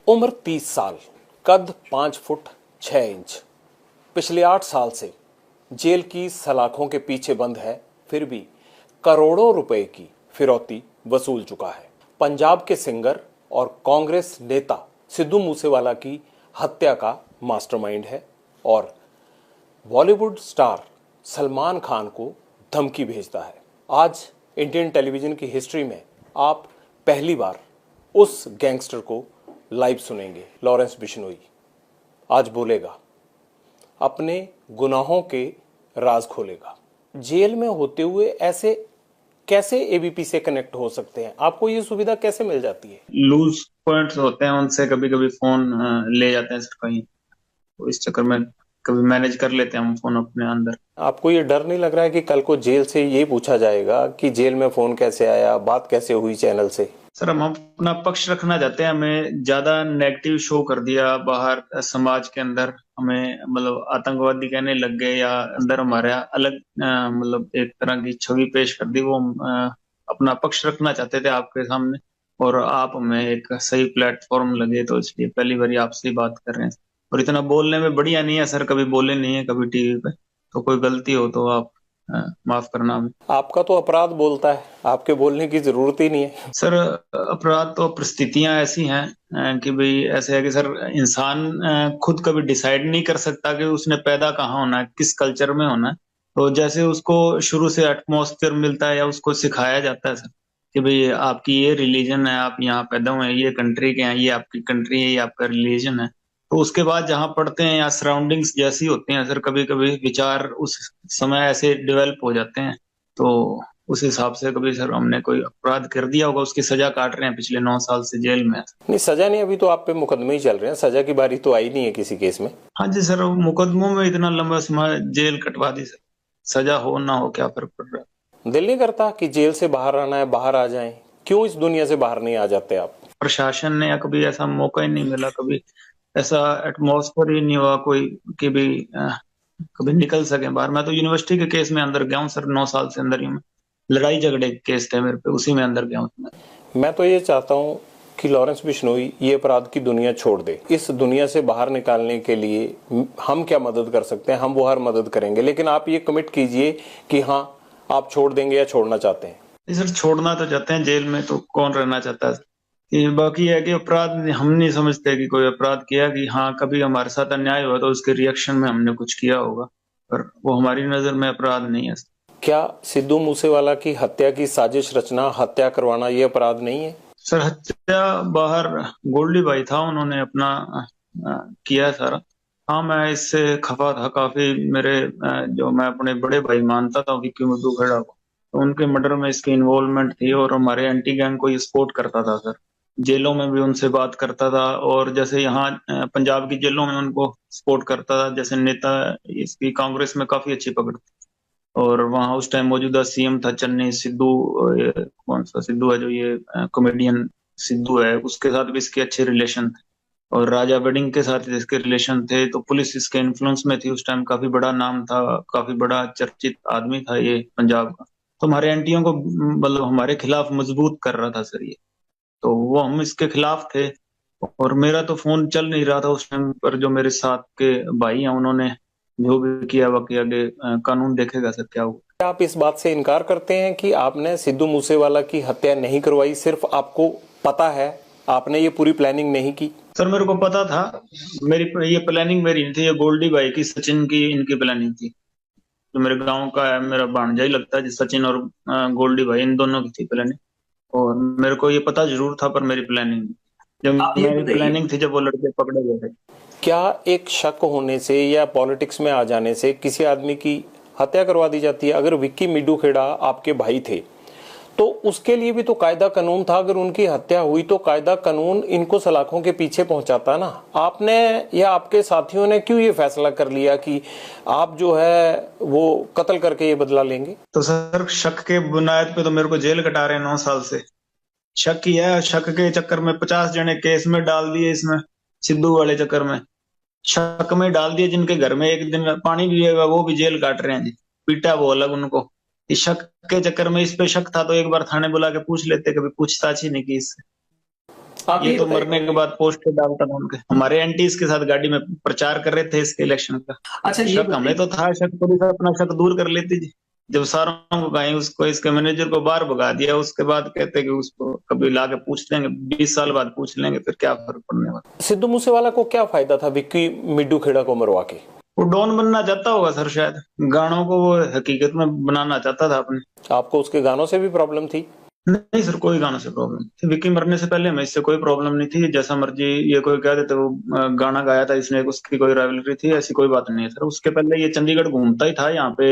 उम्र 30 साल, कद 5 फुट 6 इंच। पिछले 8 साल से जेल की सलाखों के पीछे बंद है, फिर भी करोड़ों रुपए की फिरौती वसूल चुका है। पंजाब के सिंगर और कांग्रेस नेता सिद्धू मूसेवाला की हत्या का मास्टरमाइंड है और बॉलीवुड स्टार सलमान खान को धमकी भेजता है। आज इंडियन टेलीविजन की हिस्ट्री में आप पहली बार उस गैंगस्टर को लाइव सुनेंगे। लॉरेंस बिश्नोई आज बोलेगा, अपने गुनाहों के राज खोलेगा। जेल में होते हुए ऐसे कैसे एबीपी से कनेक्ट हो सकते हैं? आपको ये सुविधा कैसे मिल जाती है? लूज पॉइंट्स होते हैं, उनसे कभी कभी फोन ले जाते हैं सर कहीं, तो इस चक्कर में कभी मैनेज कर लेते हैं हम फोन अपने अंदर। आपको ये डर नहीं लग रहा है कि कल को जेल से ये पूछा जाएगा कि जेल में फोन कैसे आया, बात कैसे हुई चैनल से? सर हम अपना पक्ष रखना चाहते हैं, हमें ज्यादा नेगेटिव शो कर दिया बाहर समाज के अंदर, हमें मतलब आतंकवादी कहने लग गए या अंदर हमारे अलग मतलब एक तरह की छवि पेश कर दी। वो हम अपना पक्ष रखना चाहते थे आपके सामने, और आप हमें एक सही प्लेटफॉर्म लगे, तो इसलिए पहली बार आपसे ही बात कर रहे हैं। और इतना बोलने में बढ़िया नहीं है सर, कभी बोले नहीं है कभी टीवी पे, तो कोई गलती हो तो आप माफ करना हमें। आपका तो अपराध बोलता है, आपके बोलने की जरूरत ही नहीं है। सर अपराध तो परिस्थितियां ऐसी हैं कि भाई ऐसे है कि सर इंसान खुद कभी डिसाइड नहीं कर सकता कि उसने पैदा कहाँ होना है, किस कल्चर में होना है। तो जैसे उसको शुरू से एटमॉस्फेयर मिलता है या उसको सिखाया जाता है सर कि भाई आपकी ये रिलीजन है, आप यहाँ पैदा हुए हैं, ये कंट्री के हैं, ये आपकी कंट्री है, ये आपका रिलीजन है। तो उसके बाद जहाँ पढ़ते हैं या सराउंडिंग्स जैसी होती हैं सर, कभी कभी विचार उस समय ऐसे डेवलप हो जाते हैं। तो उस हिसाब से कभी सर हमने कोई अपराध कर दिया होगा, उसकी सजा काट रहे हैं पिछले 9 साल से जेल में। नहीं, सजा नहीं, अभी तो आप पे मुकदमे ही चल रहे हैं, सजा की बारी तो आई नहीं है किसी केस में। हाँ जी सर, मुकदमों में इतना लंबा समय जेल कटवा दी सर, सजा हो ना हो क्या फर्क पड़ रहा है। दिल नहीं करता कि जेल से बाहर आना है, बाहर आ जाएं? क्यों इस दुनिया से बाहर नहीं आ जाते आप? प्रशासन ने या कभी ऐसा मौका ही नहीं मिला, कभी ऐसा एटमॉस्फेयर ही नहीं हुआ कोई कि भी कभी निकल सके बाहर। मैं तो यूनिवर्सिटी के केस में अंदर गया हूँ सर, 9 साल से अंदर ही हूँ। लड़ाई झगड़े के केस थे मेरे पे, उसी में अंदर गया हूँ मैं। मैं तो ये चाहता हूँ कि लॉरेंस बिश्नोई ये अपराध की दुनिया छोड़ दे। इस दुनिया से बाहर निकालने के लिए हम क्या मदद कर सकते हैं? हम वो हर मदद करेंगे, लेकिन आप ये कमिट कीजिए कि हाँ, आप छोड़ देंगे या छोड़ना चाहते हैं? सर छोड़ना तो चाहते हैं, जेल में तो कौन रहना चाहता है। कि बाकी है कि अपराध हम नहीं समझते कि कोई अपराध किया, कि हाँ कभी हमारे साथ अन्याय हुआ तो उसके रिएक्शन में हमने कुछ किया होगा, पर वो हमारी नजर में अपराध नहीं है। क्या सिद्धू मूसेवाला की हत्या की साजिश रचना, हत्या करवाना, ये अपराध नहीं है? सर हत्या बाहर गोल्डी भाई था, उन्होंने अपना किया सारा। हाँ मैं इससे खफा था काफी। मेरे जो मैं अपने बड़े भाई मानता था विक्की मुद्दू खेड़ा को, तो उनके मर्डर में इसकी इन्वॉल्वमेंट थी, और हमारे एंटी गैंग को ये सपोर्ट करता था सर। जेलों में भी उनसे बात करता था, और जैसे यहाँ पंजाब की जेलों में उनको सपोर्ट करता था, जैसे नेता इसकी कांग्रेस में काफी अच्छी पकड़ थी। और वहाँ उस टाइम मौजूदा सीएम था चन्नी सिद्धू, कौन सा सिद्धू है जो ये कॉमेडियन सिद्धू है, उसके साथ भी इसके अच्छे रिलेशन थे। और राजा वेडिंग के साथ इसके रिलेशन थे, तो पुलिस इसके इन्फ्लुएंस में थी उस टाइम, काफी बड़ा नाम था, काफी बड़ा चर्चित आदमी था ये पंजाब का। तो हमारे एंटियों को मतलब हमारे खिलाफ मजबूत कर रहा था सर ये, तो वो हम इसके खिलाफ थे। और मेरा तो फोन चल नहीं रहा था उस टाइम पर, जो मेरे साथ के भाई हैं उन्होंने जो भी किया, बाकी आगे कानून देखेगा सर क्या हुआ। क्या आप इस बात से इनकार करते हैं कि आपने सिद्धू मूसेवाला की हत्या नहीं करवाई? सिर्फ आपको पता है, आपने ये पूरी प्लानिंग नहीं की? सर मेरे को पता था, मेरी ये प्लानिंग मेरी नहीं थी, ये गोल्डी भाई की, सचिन की, इनकी प्लानिंग थी। जो मेरे गांव का है, मेरा भांजा ही लगता है, जी सचिन और गोल्डी भाई, इन दोनों की थी प्लानिंग। और मेरे को ये पता जरूर था, पर मेरी प्लानिंग, जब आप ये मेरी बताइए, प्लानिंग थी जब वो लड़के पकड़े गए थे। क्या एक शक होने से या पॉलिटिक्स में आ जाने से किसी आदमी की हत्या करवा दी जाती है? अगर विक्की मिड्डू खेड़ा आपके भाई थे तो उसके लिए भी तो कायदा कानून था। अगर उनकी हत्या हुई तो कायदा कानून इनको सलाखों के पीछे पहुंचाता ना। आपने या आपके साथियों ने क्यों ये फैसला कर लिया कि आप जो है वो कत्ल करके ये बदला लेंगे? तो सर शक के बुनियाद पे तो मेरे को जेल कटा रहे हैं 9 साल से। शक ही है, शक के चक्कर में 50 जने केस में डाल दिए, इसमें सिद्धू वाले चक्कर में शक में डाल दिए। जिनके घर में एक दिन पानी भी है वो भी जेल काट रहे हैं जी, पीटा वो अलग उनको। इस शक के चक्कर में, इस पे शक था तो एक बार थाने बुला के पूछ लेते, कभी पूछताछ ही नहीं की इससे। आप ये ये तो बताइए। मरने के बाद पोस्टर डालता था उनके, हमारे एंटी इसके साथ गाड़ी में प्रचार कर रहे थे इसके इलेक्शन का। अच्छा ये शक हमें बताइए। तो था, शक पुलिस अपना शक दूर कर लेती थी। जब सारों को कहीं उसको, इसके मैनेजर को बाहर भगा दिया, उसके बाद कहते कि उसको कभी लाके पूछ लेंगे, 20 साल बाद पूछ लेंगे, फिर क्या फर्क पड़ने वाला। सिद्धू मूसेवाला को क्या फायदा था विक्की मिड्डू खेड़ा को मरवा के? वो डॉन बनना चाहता होगा सर, शायद गानों को वो हकीकत में बनाना चाहता था अपने। आपको उसके गानों से भी प्रॉब्लम थी? नहीं सर, कोई गानों से प्रॉब्लम नहीं थी। विक्की मरने से पहले हमें इससे कोई प्रॉब्लम नहीं थी, जैसा मर्जी ये कोई कह देते वो गाना गाया था इसने, उसकी कोई राइवलरी थी, ऐसी कोई बात नहीं है सर। उसके पहले ये चंडीगढ़ घूमता ही था यहाँ पे,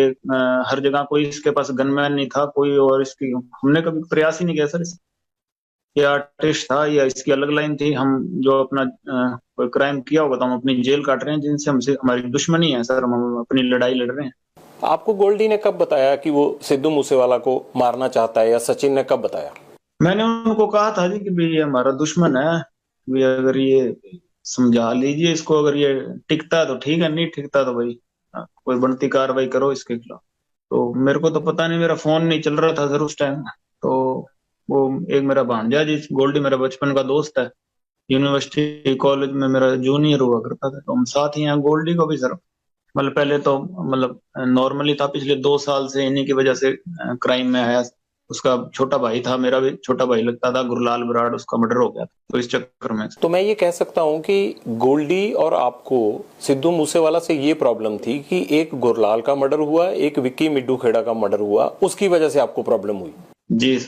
हर जगह कोई इसके पास गनमैन नहीं था कोई, और इसकी हमने कभी प्रयास ही नहीं किया सर। ये आर्टिस्ट था या इसकी अलग लाइन थी। हम जो अपना कोई क्राइम किया होगा तो हम अपनी जेल काट रहे हैं, जिनसे हमसे हमारी दुश्मनी है सर, हम अपनी लड़ाई लड़ रहे हैं। आपको गोल्डी ने कब बताया कि वो सिद्धू मूसेवाला को मारना चाहता है, या सचिन ने कब बताया? मैंने उनको कहा था जी कि भाई ये हमारा दुश्मन है, भी अगर ये समझा लीजिए इसको, अगर ये टिकता है तो ठीक है, नहीं टिकता तो भाई कोई बनती कार्रवाई करो इसके खिलाफ। तो मेरे को तो पता नहीं, मेरा फोन नहीं चल रहा था सर उस टाइम। तो वो एक मेरा भांजा जी, गोल्डी मेरा बचपन का दोस्त है, यूनिवर्सिटी कॉलेज में मेरा जूनियर हुआ करता था, तो हम साथ ही हैं। गोल्डी को भी सर मतलब पहले तो मतलब नॉर्मली था, पिछले 2 साल से इन्हीं की वजह से क्राइम में आया। उसका छोटा भाई था, मेरा भी छोटा भाई लगता था, गुरलाल बराड़, उसका मर्डर हो गया था, तो इस चक्कर में। तो मैं ये कह सकता हूँ कि गोल्डी और आपको सिद्धू मूसेवाला से ये प्रॉब्लम थी कि एक गुरलाल का मर्डर हुआ, एक विक्की मिड्डू खेड़ा का मर्डर हुआ, उसकी वजह से आपको प्रॉब्लम हुई। जी।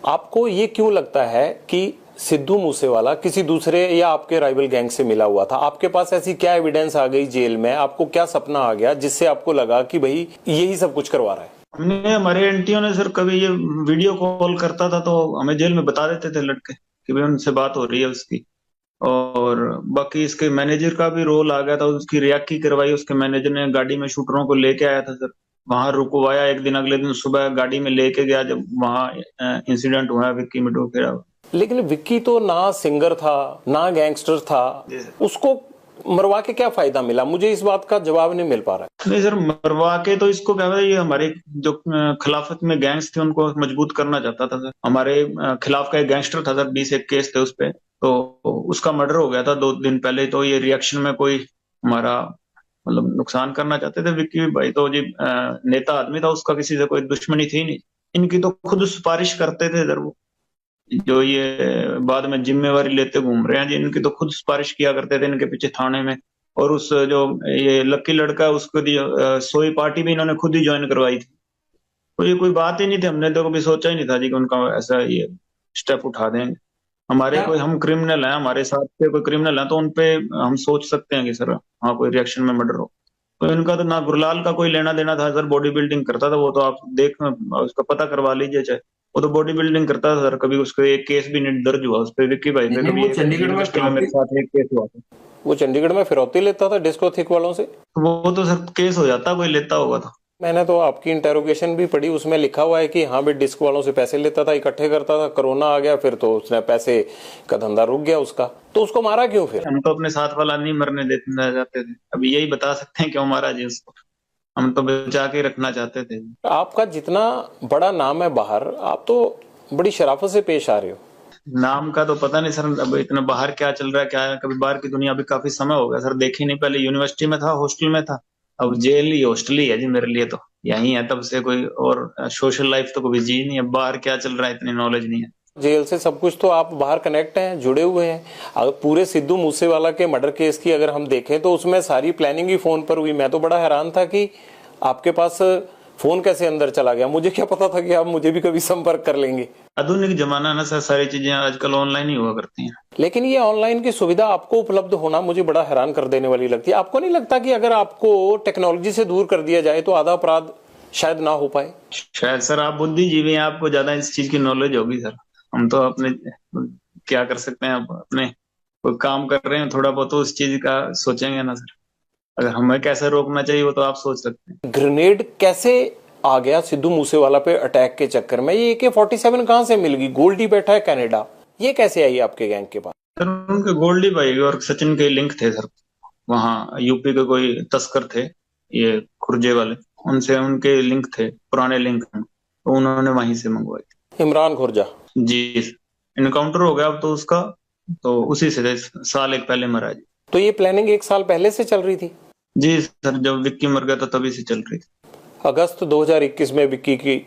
आपको ये क्यों लगता है कि सिद्धू मूसेवाला किसी दूसरे या आपके राइवल गैंग से मिला हुआ था? आपके पास ऐसी क्या एविडेंस आ गई जेल में, आपको क्या सपना आ गया जिससे आपको लगा कि भाई यही सब कुछ करवा रहा है? हमने, हमारे एंटियों ने सर, कभी ये वीडियो कॉल करता था तो हमें जेल में बता देते थे लड़के कि भाई उनसे बात हो रही है उसकी। और बाकी इसके मैनेजर का भी रोल आ गया था, उसकी रियाकी करवाई उसके मैनेजर ने, गाड़ी में शूटरों को लेके आया था सर, वहां रुकवाया एक दिन, अगले दिन सुबह गाड़ी में लेके गया जब वहां इंसिडेंट हुआ विक्की मिडो खेड़ा। लेकिन विक्की तो ना सिंगर था ना गैंगस्टर था, उसको मरवा के क्या फायदा मिला? मुझे इस बात का जवाब नहीं मिल पा रहा है। नहीं सर, मरवा के तो इसको क्या है, ये हमारे जो खिलाफत में गैंग्स थे उनको मजबूत करना चाहता था सर। हमारे खिलाफ का एक गैंगस्टर था सर, 20 एक केस थे उस पे, तो उसका मर्डर हो गया था 2 दिन पहले। तो ये रिएक्शन में कोई हमारा मतलब नुकसान करना चाहते थे। विक्की भाई तो जी नेता आदमी था, उसका किसी से कोई दुश्मनी थी नहीं। इनकी तो खुद सिफारिश करते थे सर वो, जो ये बाद में जिम्मेवारी लेते घूम रहे हैं जी, इनकी तो खुद सिफारिश किया करते थे इनके पीछे थाने में। और उस जो ये लक्की लड़का है उसको सोई पार्टी भी इन्होंने खुद ही ज्वाइन करवाई थी। तो ये कोई बात ही नहीं थी, हमने तो कभी सोचा ही नहीं था जी कि उनका ऐसा ये स्टेप उठा देंगे। हमारे कोई, हम क्रिमिनल हैं, हमारे साथ के कोई क्रिमिनल हैं तो उनपे हम सोच सकते हैं कि सर हाँ कोई रिएक्शन में मर्डर हो। तो इनका तो ना गुरलाल का कोई लेना देना था सर, बॉडी बिल्डिंग करता था वो, तो आप देख उसका पता करवा लीजिए चाहे। वो तो बॉडी बिल्डिंग करता था सर, कभी उसको एक केस भी नहीं दर्ज हुआ उस पर, विक्की भाई पे कभी यूनिवर्सिटी में मेरे साथ एक केस हुआ था। वो चंडीगढ़ में फिरौती लेता था डिस्को थिक वालों से? तो वो तो सर केस हो जाता, कोई लेता होगा तो। मैंने तो आपकी इंटेरोगेशन भी पढ़ी, उसमें लिखा हुआ है कि हाँ भाई डिस्क वालों से पैसे लेता था, इकट्ठे करता था, कोरोना आ गया फिर तो उसने पैसे का धंधा रुक गया उसका। तो उसको मारा क्यों फिर? हम तो अपने साथ वाला नहीं मरने देते जाते थे, अभी यही बता सकते हैं क्यों मारा जी उसको। हम तो बचा के रखना चाहते थे। आपका जितना बड़ा नाम है बाहर, आप तो बड़ी शराफत से पेश आ रहे हो। नाम का तो पता नहीं सर, अब इतना बाहर क्या चल रहा है क्या है, कभी बाहर की दुनिया अभी काफी समय हो गया सर देखी नहीं। पहले यूनिवर्सिटी में था, हॉस्टल में था, अब जेल ही हॉस्टल ही है जी मेरे लिए तो। यही है तब से, कोई और सोशल लाइफ तो कभी जी नहीं है। बाहर क्या चल रहा है इतनी नॉलेज नहीं है। जेल से सब कुछ तो आप बाहर कनेक्ट हैं, जुड़े हुए हैं। अगर पूरे सिद्धू मूसेवाला के मर्डर केस की अगर हम देखें तो उसमें सारी प्लानिंग ही फोन पर हुई। मैं तो बड़ा हैरान था कि आपके पास फोन कैसे अंदर चला गया। मुझे क्या पता था कि आप मुझे भी कभी संपर्क कर लेंगे। आधुनिक जमाना ना सर, सारी चीजें आजकल ऑनलाइन ही हुआ करती हैं। लेकिन ये ऑनलाइन की सुविधा आपको उपलब्ध होना मुझे बड़ा हैरान कर देने वाली लगती है। आपको नहीं लगता कि अगर आपको टेक्नोलॉजी से दूर कर दिया जाए तो आधा अपराध शायद ना हो पाए? शायद सर आप बुद्धिजीवी हैं, आपको ज्यादा इस चीज की नॉलेज होगी सर। हम तो अपने क्या कर सकते हैं, अपने कोई काम कर रहे हैं, थोड़ा बहुत तो उस चीज का सोचेंगे ना सर। अगर हमें कैसे रोकना चाहिए वो तो आप सोच सकते हैं। ग्रेनेड कैसे आ गया सिद्धू मूसेवाला पे अटैक के चक्कर में? ये AK-47 कहां से मिल गई? गोल्डी बैठा है कनाडा, ये कैसे आई आपके गैंग के पास? सर उनके गोल्डी भाई और सचिन के लिंक थे सर, वहाँ यूपी के कोई तस्कर थे ये खुर्जे वाले, उनसे उनके लिंक थे, पुराने लिंक, तो उन्होंने वहीं से मंगवाई थी। इमरान खुर्जा? जी। इनकाउंटर हो गया अब तो उसका, तो उसी से साल एक पहले मरा जी। तो ये प्लानिंग 1 साल पहले से चल रही थी? जी सर, जब विक्की मर गया था तभी से चल रही थी। अगस्त 2021 में विक्की की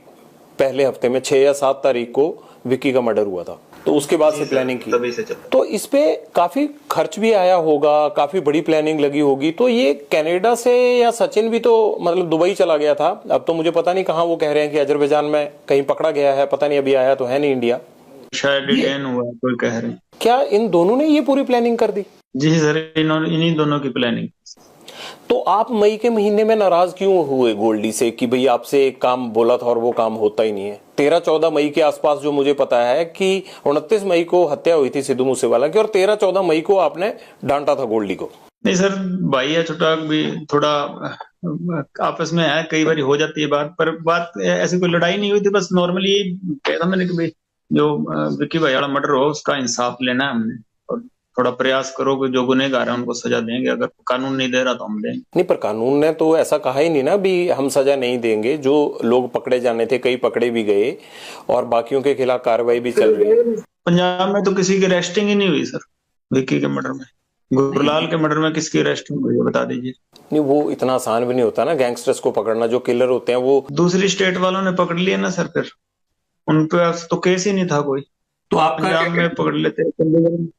पहले हफ्ते में 6 या 7 तारीख को विक्की का मर्डर हुआ था, तो उसके बाद से प्लानिंग की। तभी से चल। तो इस पे काफी खर्च भी आया होगा, काफी बड़ी प्लानिंग लगी होगी। तो ये कनाडा से, या सचिन भी तो मतलब दुबई चला गया था, अब तो मुझे पता नहीं कहाँ, वो कह रहे हैं कि अजरबैजान में कहीं पकड़ा गया है, पता नहीं अभी आया तो है नहीं इंडिया, शायद डिटेन हुआ कोई कह रहे हैं। क्या इन दोनों ने ये पूरी प्लानिंग कर दी? जी सर, इन्हीं दोनों की प्लानिंग। तो आप मई के महीने में नाराज क्यों हुए गोल्डी से कि भाई आपसे एक काम बोला था और वो काम होता ही नहीं है? 13-14 मई के आसपास जो मुझे पता है कि 29 मई को हत्या हुई थी सिद्धू मूसेवाला की, और 13-14 मई को आपने डांटा था गोल्डी को। नहीं सर, भाई है छोटा भी, थोड़ा आपस में है, कई बार हो जाती है बात, पर बात ऐसी कोई लड़ाई नहीं हुई थी, बस नॉर्मली कह था मैंने कि भाई जो विक्की भाई वाला मर्डर हो उसका इंसाफ लेना है हमने, और थोड़ा प्रयास करो कि जो गुनहगार है उनको सजा देंगे, अगर कानून नहीं दे रहा तो हम देंगे। नहीं, पर कानून ने तो ऐसा कहा ही नहीं ना भी हम सजा नहीं देंगे। जो लोग पकड़े जाने थे कई पकड़े भी गए और बाकियों के खिलाफ कार्रवाई भी चल रही है। पंजाब में तो किसी की अरेस्टिंग ही नहीं हुई सर, विक्की के मर्डर में। गुरलाल के मर्डर में किसकी अरेस्टिंग हुई है बता दीजिए। नहीं, वो इतना आसान भी नहीं होता ना गैंगस्टर्स को पकड़ना, जो किलर होते हैं वो। दूसरी स्टेट वालों ने पकड़ लिया ना सर, फिर उन पे तो केस ही नहीं था कोई, तो आपका पंजाब में पकड़ लेते।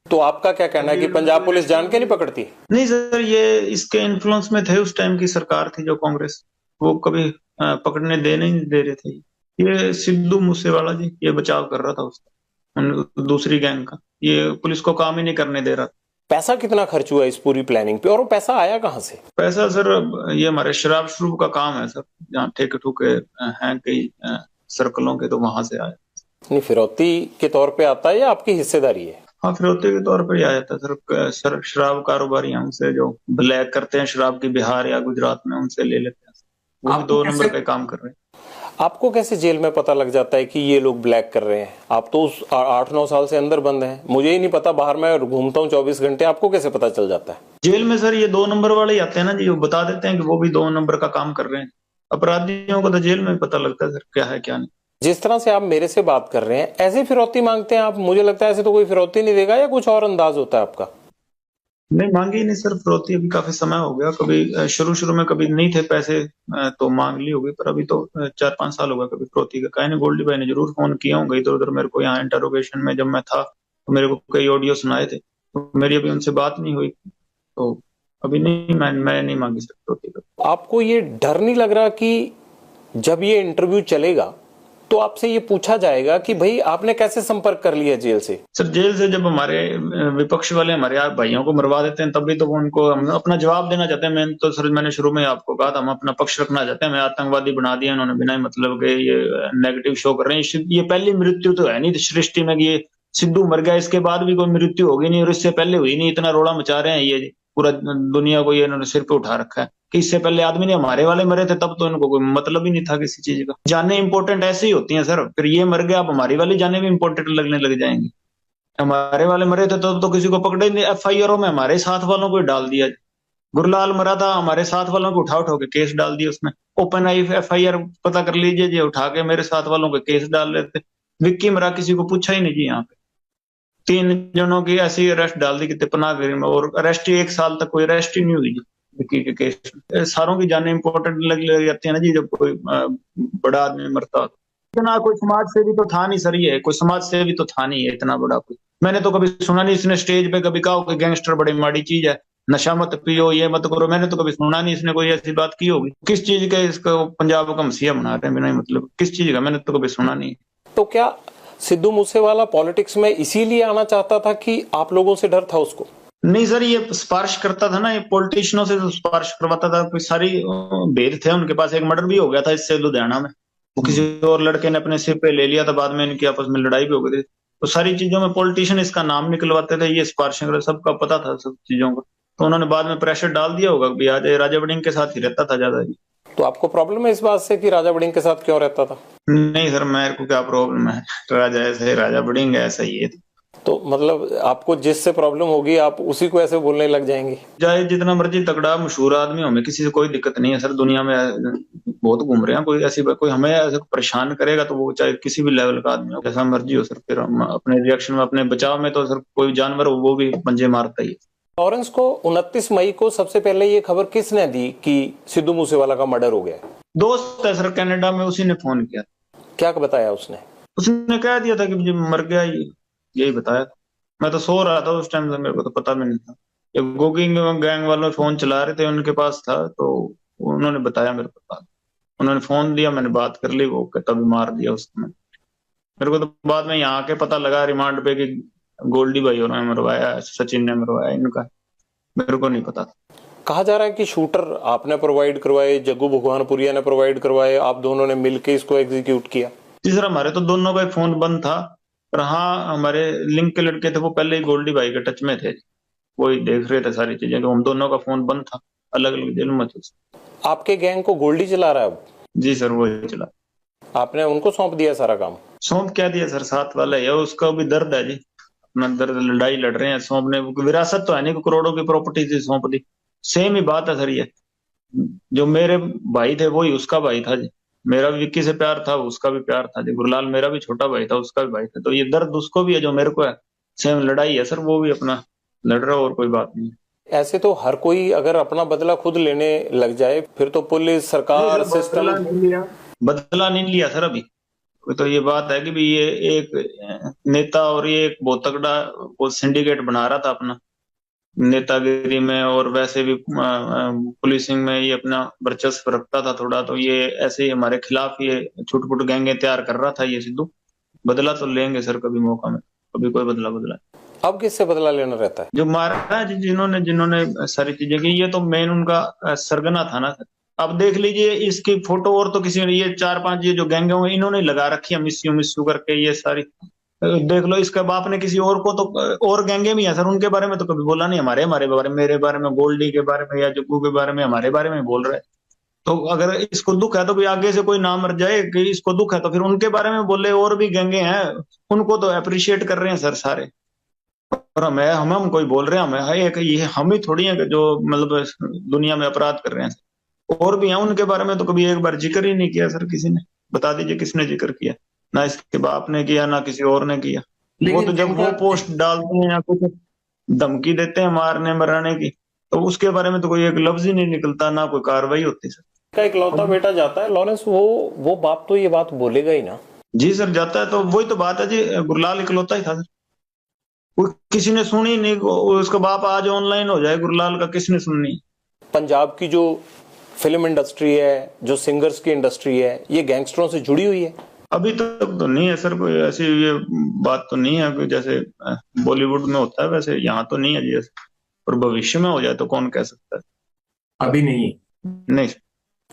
तो आपका क्या कहना है कि पंजाब पुलिस जान के नहीं पकड़ती? नहीं सर, ये इसके इन्फ्लुएंस में थे, उस टाइम की सरकार थी जो कांग्रेस, वो कभी पकड़ने दे नहीं दे रहे थे। ये सिद्धू मूसेवाला जी ये बचाव कर रहा था उसका, दूसरी गैंग का, ये पुलिस को काम ही नहीं करने दे रहा। पैसा कितना खर्च हुआ इस पूरी प्लानिंग पे, और वो पैसा आया कहाँ से? पैसा सर, ये हमारे शराब शुरू का काम है सर, जहाँ ठेके ठुके हैं कई सर्कलों के, तो वहां से आया। नहीं, फिरौती के तौर पे आता है या आपकी हिस्सेदारी है? हाँ, फिरौती के तौर पर ही आ जाता है सर। शराब कारोबारी हैं, उनसे जो ब्लैक करते हैं शराब की बिहार या गुजरात में, उनसे ले लेते हैं। वो भी 2 नंबर का काम कर रहे हैं। आपको कैसे जेल में पता लग जाता है कि ये लोग ब्लैक कर रहे हैं? आप तो उस 8-9 साल से अंदर बंद हैं, मुझे ही नहीं पता, बाहर मैं घूमता हूँ 24 घंटे, आपको कैसे पता चल जाता है? जेल में सर ये 2 नंबर वाले ही आते हैं ना जी, वो बता देते हैं कि वो भी 2 नंबर का काम कर रहे हैं। अपराधियों को तो जेल में पता लगता है सर क्या है क्या नहीं। जिस तरह से आप मेरे से बात कर रहे हैं, ऐसे फिरौती मांगते हैं आप? मुझे लगता है ऐसे तो कोई फिरौती नहीं देगा, या कुछ और अंदाज होता है आपका? नहीं, मांगी नहीं सर फिरौती, अभी काफी समय हो गया। कभी शुरू में कभी नहीं थे पैसे, तो मांग ली होगी, पर अभी तो 4-5 साल हो गया कभी फिरौती का कहीं नहीं। गोल्डी भाई ने जरूर फोन किया होगा इधर उधर मेरे को, यहाँ इंटरोगेशन में जब मैं था तो मेरे को कई ऑडियो सुनाए थे, तो मेरी अभी उनसे बात नहीं हुई, तो अभी नहीं, मैं नहीं मांगी सर फिरौती का। आपको ये डर नहीं लग रहा कि जब ये इंटरव्यू चलेगा तो आपसे ये पूछा जाएगा कि भाई आपने कैसे संपर्क कर लिया जेल से? सर जेल से जब हमारे विपक्ष वाले हमारे भाइयों को मरवा देते हैं, तभी तो वो उनको हम अपना जवाब देना चाहते हैं। मैंने शुरू में आपको कहा था, हम अपना पक्ष रखना चाहते हैं। हमें आतंकवादी बना दिया इन्होंने बिना मतलब के, ये नेगेटिव शो कर रहे हैं। ये पहली मृत्यु तो है नहीं सृष्टि में कि ये सिद्धू मर गया, इसके बाद भी कोई मृत्यु होगी नहीं, और इससे पहले हुई नहीं। इतना रोड़ा मचा रहे हैं ये, पूरा दुनिया को ये इन्होंने सिर पे उठा रखा है कि इससे पहले आदमी नहीं, हमारे वाले मरे थे तब तो इनको कोई मतलब ही नहीं था किसी चीज का। जाने इंपॉर्टेंट ऐसे ही होती हैं सर, फिर ये मर गया, अब हमारी वाली जाने भी इंपॉर्टेंट लगने लग जाएंगी। हमारे वाले मरे थे तो किसी को पकड़े नहीं, एफआईआर में हमारे साथ वालों को डाल दिया। गुरलाल मरा था, हमारे साथ वालों को उठा उठा के केस डाल दिया उसमें। ओपन आई एफआईआर पता कर लीजिए जी, उठा के मेरे साथ वालों के केस डाल रहे थे। विक्की मरा, किसी को पूछा ही नहीं जी। यहाँ पे 3 जनों की ऐसी अरेस्ट डाल दी कि तिपनागिरी में, और अरेस्ट ही 1 साल तक कोई अरेस्ट ही नहीं हुई विक्की के केस में। सारों की जाने इंपॉर्टेंट लग जाती है ना जी, जब कोई बड़ा आदमी मरता हो। इतना कोई समाज सेवी तो था नहीं सर, ये कोई समाज सेवी तो था नहीं है इतना बड़ा कोई। मैंने तो कभी सुना नहीं इसने स्टेज पे कभी कहा कि गैंगस्टर बड़ी माड़ी चीज है, नशा मत पियो, ये मत करो। मैंने तो कभी सुना नहीं इसने कोई ऐसी बात की होगी। किस चीज का इसको पंजाब का मसीहा बना रहे हैं बिना मतलब, किस चीज का? मैंने तो कभी सुना नहीं। तो क्या सिद्धू मूसेवाला पॉलिटिक्स में इसीलिए आना चाहता था कि आप लोगों से डर था उसको? नहीं सर, ये सिफारिश करता था ना, ये पॉलिटिशियनों से सिफारिश करवाता था। कोई सारी भेद थे उनके पास। एक मर्डर भी हो गया था इससे लुधियाना में, वो किसी और लड़के ने अपने सिर पे ले लिया था, बाद में इनकी आपस में लड़ाई भी हो गई थी। तो सारी चीजों में पॉलिटिशियन इसका नाम निकलवाते थे, ये सिफारिशें, सबका पता था सब चीजों का। तो उन्होंने बाद में प्रेशर डाल दिया होगा कि आज राजा वड़िंग के साथ ही रहता था ज्यादा जी। तो आपको प्रॉब्लम है इस बात से कि राजा वड़िंग के साथ क्यों रहता था? नहीं सर, मेरे को क्या प्रॉब्लम है, राजा ऐसा है, राजा वड़िंग ऐसा ही है। तो मतलब आपको जिससे प्रॉब्लम होगी आप उसी को ऐसे बोलने लग जाएंगे? चाहे जितना मर्जी तगड़ा मशहूर आदमी हो, हमें किसी से कोई दिक्कत नहीं है सर। दुनिया में बहुत घूम रहे हैं, कोई ऐसी कोई हमें ऐसे परेशान करेगा तो वो चाहे किसी भी लेवल का आदमी हो, जैसा मर्जी हो सर, फिर हम अपने रिएक्शन में, अपने बचाव में तो सर कोई जानवर हो वो भी पंजे मारता ही है। लॉरेंस को 29 मई को सबसे पहले ये खबर किसने दी कि सिद्धू मूसेवाला का मर्डर हो गया? दोस्त है सर कनाडा में, उसी ने फोन किया। क्या बताया उसने? उसने कह दिया था कि मुझे मर गया, यही बताया था। मैं तो सो रहा था उस टाइम से, मेरे को तो पता भी नहीं था। ये गोगिंग गैंग वालों फोन चला रहे थे, उनके पास था, तो उन्होंने बताया मेरे को। उन्होंने फोन दिया, मैंने बात कर ली, वो तभी मार दिया उसने। मेरे को तो बाद में यहाँ के पता लगा रिमांड पे कि गोल्डी भाई ने मरवाया, सचिन ने मरवाया इनका, मेरे को नहीं पता था। कहा जा रहा है कि शूटर आपने प्रोवाइड करवाए, जग्गू भगवानपुरिया ने प्रोवाइड करवाए, आप दोनों ने मिलकर इसको एग्जीक्यूट किया। तीसरा हमारे तो दोनों का फोन बंद था, पर हाँ हमारे लिंक के लड़के थे वो पहले ही गोल्डी भाई के टच में थे, वही देख रहे थे सारी चीजें, तो हम दोनों का फोन बंद था, अलग अलग जेल में थे। आपके गैंग को गोल्डी चला रहा है अब? जी सर, वही चला। आपने उनको सौंप दिया सारा काम? सौंप क्या दिया सर, साथ वाला है, उसका भी दर्द है जी, अपना दर्द, लड़ाई लड़ रहे हैं। सौंपने विरासत तो है नहीं, करोड़ों की प्रॉपर्टी थी, सौंप दी। सेम ही बात है सर, ये जो मेरे भाई थे वही उसका भाई था जी, मेरा भी विक्की से प्यार था, उसका भी प्यार था जी। गुरलाल मेरा भी छोटा भाई था, उसका भी भाई था, तो ये दर्द उसको भी है जो मेरे को है। सेम लड़ाई है सर, वो भी अपना लड़ रहा, और कोई बात नहीं। ऐसे तो हर कोई अगर अपना बदला खुद लेने लग जाए फिर तो पुलिस, सरकार, सिस्टम। बदला नहीं लिया सर अभी। तो ये बात है कि भी ये एक नेता और ये एक बहुत तगड़ा वो सिंडिकेट बना रहा था अपना, नेतागिरी में और वैसे भी पुलिसिंग में ये अपना वर्चस्व रखता था थोड़ा, तो ये ऐसे ही हमारे खिलाफ ये छुटपुट गैंगे तैयार कर रहा था ये सिद्धू। बदला तो लेंगे सर कभी मौका में, कभी कोई बदला बदला। अब किससे बदला लेना रहता है? जो मारा है जिन्होंने जिन्होंने सारी चीजें की, ये तो मेन उनका सरगना था ना सर। अब देख लीजिए इसकी फोटो, और तो किसी ने, ये 4-5 ये जो गैंगे हुए इन्होंने लगा रखी है, मिस्यू मिस्यू करके ये सारी। देख लो इसके बाप ने किसी और को, तो और गैंगे भी है सर, उनके बारे में तो कभी बोला नहीं। हमारे हमारे बारे में, मेरे बारे में, गोल्डी के बारे में या जग्गू के बारे में, हमारे बारे में बोल रहे हैं। तो अगर इसको दुख है तो भी आगे से कोई ना मर जाए कि इसको दुख है, तो फिर उनके बारे में बोले। और भी गैंगे हैं, उनको तो अप्रिशिएट कर रहे हैं सर सारे, और हम कोई बोल रहे हैं, हमें एक ये हम ही थोड़ी है जो मतलब दुनिया में अपराध कर रहे हैं। और भी हैं, उनके बारे में तो कभी एक बार जिक्र ही नहीं किया सर किसी ने। बता दीजिए किसने जिक्र किया? ना इसके बाप ने किया, ना किसी और ने किया। वो तो जब वो पोस्ट डालते हैं या कुछ धमकी देते हैं मारने मराने की, तो उसके बारे में तो कोई एक लफ्ज ही नहीं निकलता, ना कोई कार्रवाई होती सर। का इकलौता बेटा जाता है लॉरेंस, वो बाप तो ये बात बोलेगा ही ना। जी सर, जाता है तो वही तो बात है जी, गुरलाल इकलौता ही था सर, किसी ने सुनी नहीं। उसका बाप आज ऑनलाइन हो जाए, गुरलाल का किसने सुननी? पंजाब की जो फिल्म इंडस्ट्री है, जो सिंगर्स की इंडस्ट्री है, ये गैंगस्टरों से जुड़ी हुई है? अभी तक तो नहीं है सर, कोई ऐसी ये बात तो नहीं है कि जैसे बॉलीवुड में होता है वैसे यहाँ तो नहीं है जी, और भविष्य में हो जाए तो कौन कह सकता है। अभी नहीं। नहीं।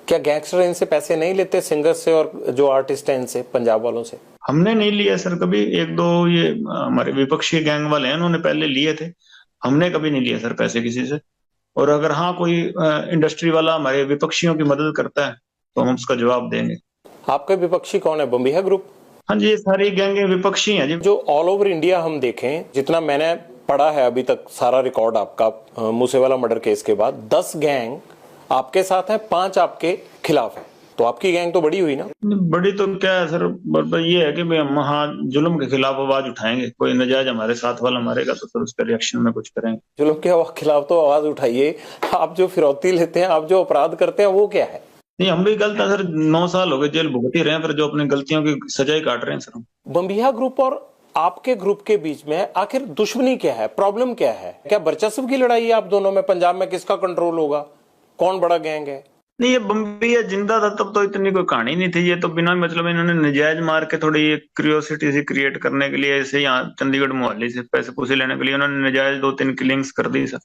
क्या गैंगस्टर इनसे पैसे नहीं लेते, सिंगर्स से और जो आर्टिस्ट हैं इनसे, पंजाब वालों से? हमने नहीं लिया सर कभी। एक दो ये हमारे विपक्षी गैंग वाले हैं, उन्होंने पहले लिए थे, हमने कभी नहीं लिया सर पैसे किसी से। और अगर हाँ कोई इंडस्ट्री वाला हमारे विपक्षियों की मदद करता है तो हम उसका जवाब देंगे। आपके विपक्षी कौन है? बम्बिहा ग्रुप? हाँ जी, ये सारी गैंगे विपक्षी हैं जी। जो ऑल ओवर इंडिया हम देखें, जितना मैंने पढ़ा है अभी तक सारा रिकॉर्ड आपका मूसेवाला मर्डर केस के बाद, 10 गैंग आपके साथ हैं, 5 आपके खिलाफ है, तो आपकी गैंग तो बड़ी हुई ना? बड़ी तो क्या है सर, ये है कि हम हाँ जुल्म के खिलाफ आवाज उठाएंगे। कोई नजायज हमारे साथ वाला मारेगा तो फिर उसके रिएक्शन में कुछ करेंगे। जुल्म के खिलाफ तो आवाज उठाइए, आप जो फिरौती लेते हैं, आप जो अपराध करते हैं, वो क्या है? नहीं, हम भी गलत है सर, 9 साल हो गए जेल भुगत ही रहे हैं, फिर जो अपनी गलतियों की सजाई काट रहे हैं सर हम। बम्बिहा ग्रुप और आपके ग्रुप के बीच में आखिर दुश्मनी क्या है, प्रॉब्लम क्या है? क्या वर्चस्व की लड़ाई है आप दोनों में? पंजाब में किसका कंट्रोल होगा, कौन बड़ा गैंग है? नहीं, ये बम्बिया जिंदा था तब तो इतनी कोई कहानी नहीं थी। ये तो बिना मतलब इन्होंने नजायज मार के थोड़ी ये क्यूरियोसिटी सी क्रिएट करने के लिए, ऐसे यहाँ चंडीगढ़ मोहाली से पैसे पूसे लेने के लिए उन्होंने नजायज 2-3 किलिंग्स कर दी सर।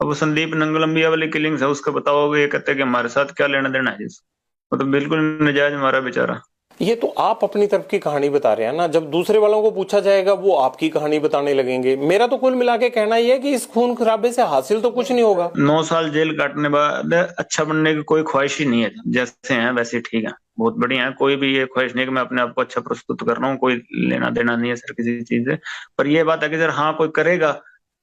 अब वो संदीप नंगलंबिया वाली किलिंग्स है, उसका बताओगे, ये कहते कि हमारे साथ क्या लेना देना है, वो तो बिल्कुल नजायज मारा बेचारा। ये तो आप अपनी तरफ की कहानी बता रहे हैं ना, जब दूसरे वालों को पूछा जाएगा वो आपकी कहानी बताने लगेंगे। मेरा तो कुल मिला के कहना ही है कि इस खून खराबे से हासिल तो कुछ नहीं होगा। 9 साल जेल काटने बाद अच्छा बनने की कोई ख्वाहिश ही नहीं है, जैसे हैं वैसे ठीक है। बहुत बढ़िया है। कोई भी ये ख्वाहिश नहीं कि मैं अपने आप को अच्छा प्रस्तुत कर रहा हूँ, कोई लेना देना नहीं है सर किसी चीज से। पर ये बात है कि सर हाँ कोई करेगा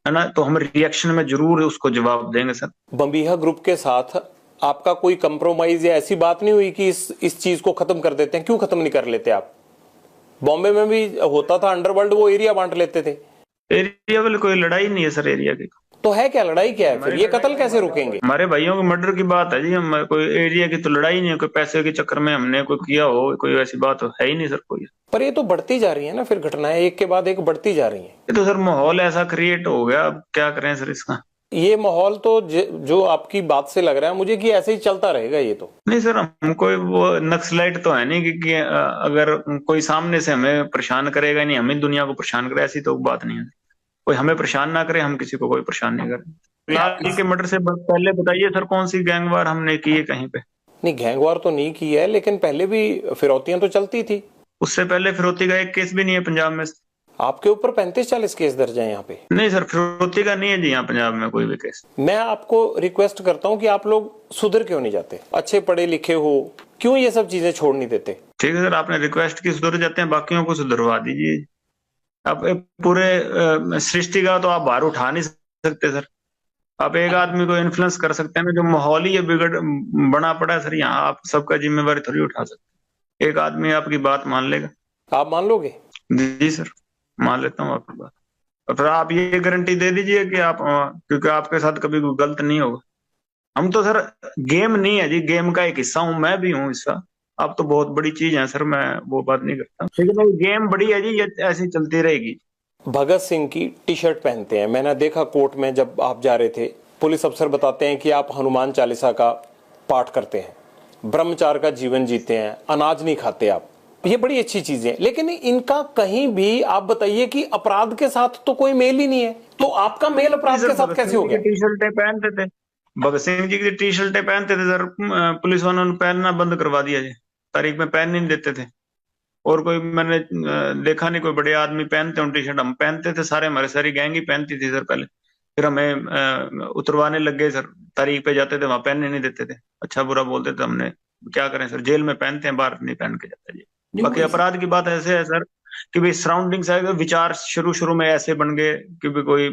है ना, तो हम रिएक्शन में जरूर उसको जवाब देंगे सर। बम्बीहा ग्रुप के साथ आपका कोई कंप्रोमाइज या ऐसी बात नहीं हुई कि इस चीज को खत्म कर देते हैं? क्यों खत्म नहीं कर लेते आप? बॉम्बे में भी होता था अंडरवर्ल्ड, वो एरिया बांट लेते थे। एरिया वाली कोई लड़ाई नहीं है सर एरिया की। तो है क्या, लड़ाई क्या है फिर? ये कत्ल कैसे रुकेंगे? हमारे भाइयों के मर्डर की बात है जी, हम कोई एरिया की तो लड़ाई नहीं है, कोई पैसे के चक्कर में हमने कोई किया हो, कोई ऐसी बात है ही नहीं सर कोई। पर ये तो बढ़ती जा रही है ना, फिर घटनाएं एक के बाद एक बढ़ती जा रही हैं। ये तो सर माहौल ऐसा क्रिएट हो गया, अब क्या करें सर इसका। ये माहौल तो जो आपकी बात से लग रहा है मुझे कि ऐसे ही चलता रहेगा ये तो। नहीं सर, हम कोई वो नक्सलाइट तो है नहीं कि अगर कोई सामने से हमें परेशान करेगा नहीं, हमें दुनिया को परेशान करे, ऐसी तो बात नहीं है। कोई हमें परेशान ना करे, हम किसी को कोई परेशान नहीं करें। फिलहाल के मर्डर से पहले बताइए सर कौन सी गैंगवार हमने की है कहीं पे? नहीं, गैंगवार तो नहीं की है, लेकिन पहले भी फिरौतियां तो चलती थी। उससे पहले फिरौती का एक केस भी नहीं है पंजाब में। आपके ऊपर 35-40 केस दर्ज है यहाँ पे। नहीं सर, फिरौती का नहीं है जी यहाँ पंजाब में कोई भी केस। मैं आपको रिक्वेस्ट करता हूँ कि आप लोग सुधर क्यों नहीं जाते? अच्छे पढ़े लिखे हो, क्यों ये सब चीजें छोड़ नहीं देते? ठीक है सर, आपने रिक्वेस्ट की, सुधर जाते हैं, बाकियों को सुधरवा दीजिए। आप पूरे सृष्टि का तो आप भार उठा नहीं सकते सर। आप एक आदमी को इन्फ्लुएंस कर सकते हैं ना, जो माहौल ही ये बना पड़ा है सर यहाँ, आप सबका जिम्मेवारी थोड़ी उठा सकते। एक आदमी आपकी बात मान लेगा। आप मान लोगे? जी सर, मान लेता हूँ आपकी बात। और फिर आप ये गारंटी दे दीजिए कि आप क्योंकि आपके साथ कभी कोई गलत नहीं होगा। हम तो सर, गेम नहीं है जी, गेम का एक हिस्सा हूँ, मैं भी हूँ हिस्सा। आप तो बहुत बड़ी चीज है सर, मैं वो बात नहीं करता, लेकिन गेम बड़ी है जी, ये ऐसी चलती रहेगी। भगत सिंह की टी शर्ट पहनते हैं, मैंने देखा कोर्ट में जब आप जा रहे थे। पुलिस अफसर बताते हैं कि आप हनुमान चालीसा का पाठ करते हैं, ब्रह्मचार्य का जीवन जीते हैं, अनाज नहीं खाते आप। ये बड़ी अच्छी चीजें हैं, लेकिन इनका कहीं भी आप बताइए कि अपराध के साथ तो कोई मेल ही नहीं है। तो आपका मेल अपराध के साथ कैसे हो गया? टी शर्टें पहनते थे, भगत सिंह जी की टी शर्टें पहनते थे सर, पुलिस वालों ने पहनना बंद करवा दिया जी, तारीख में पहन नहीं देते थे। और कोई मैंने देखा नहीं कोई बड़े आदमी पहनते हो टी शर्ट, हम पहनते थे सारे, हमारे सारी गैंग ही पहनती थी सर पहले। फिर हमें उतरवाने लग गए सर, तारीख पे जाते थे वहां पहनने नहीं देते थे, अच्छा बुरा बोलते थे। हमने क्या करें सर, जेल में पहनते हैं, बाहर नहीं पहन के जाते जी। बाकी अपराध की बात ऐसे है सर कि भाई सराउंडिंग्स है, विचार शुरू में ऐसे बन गए कि भाई कोई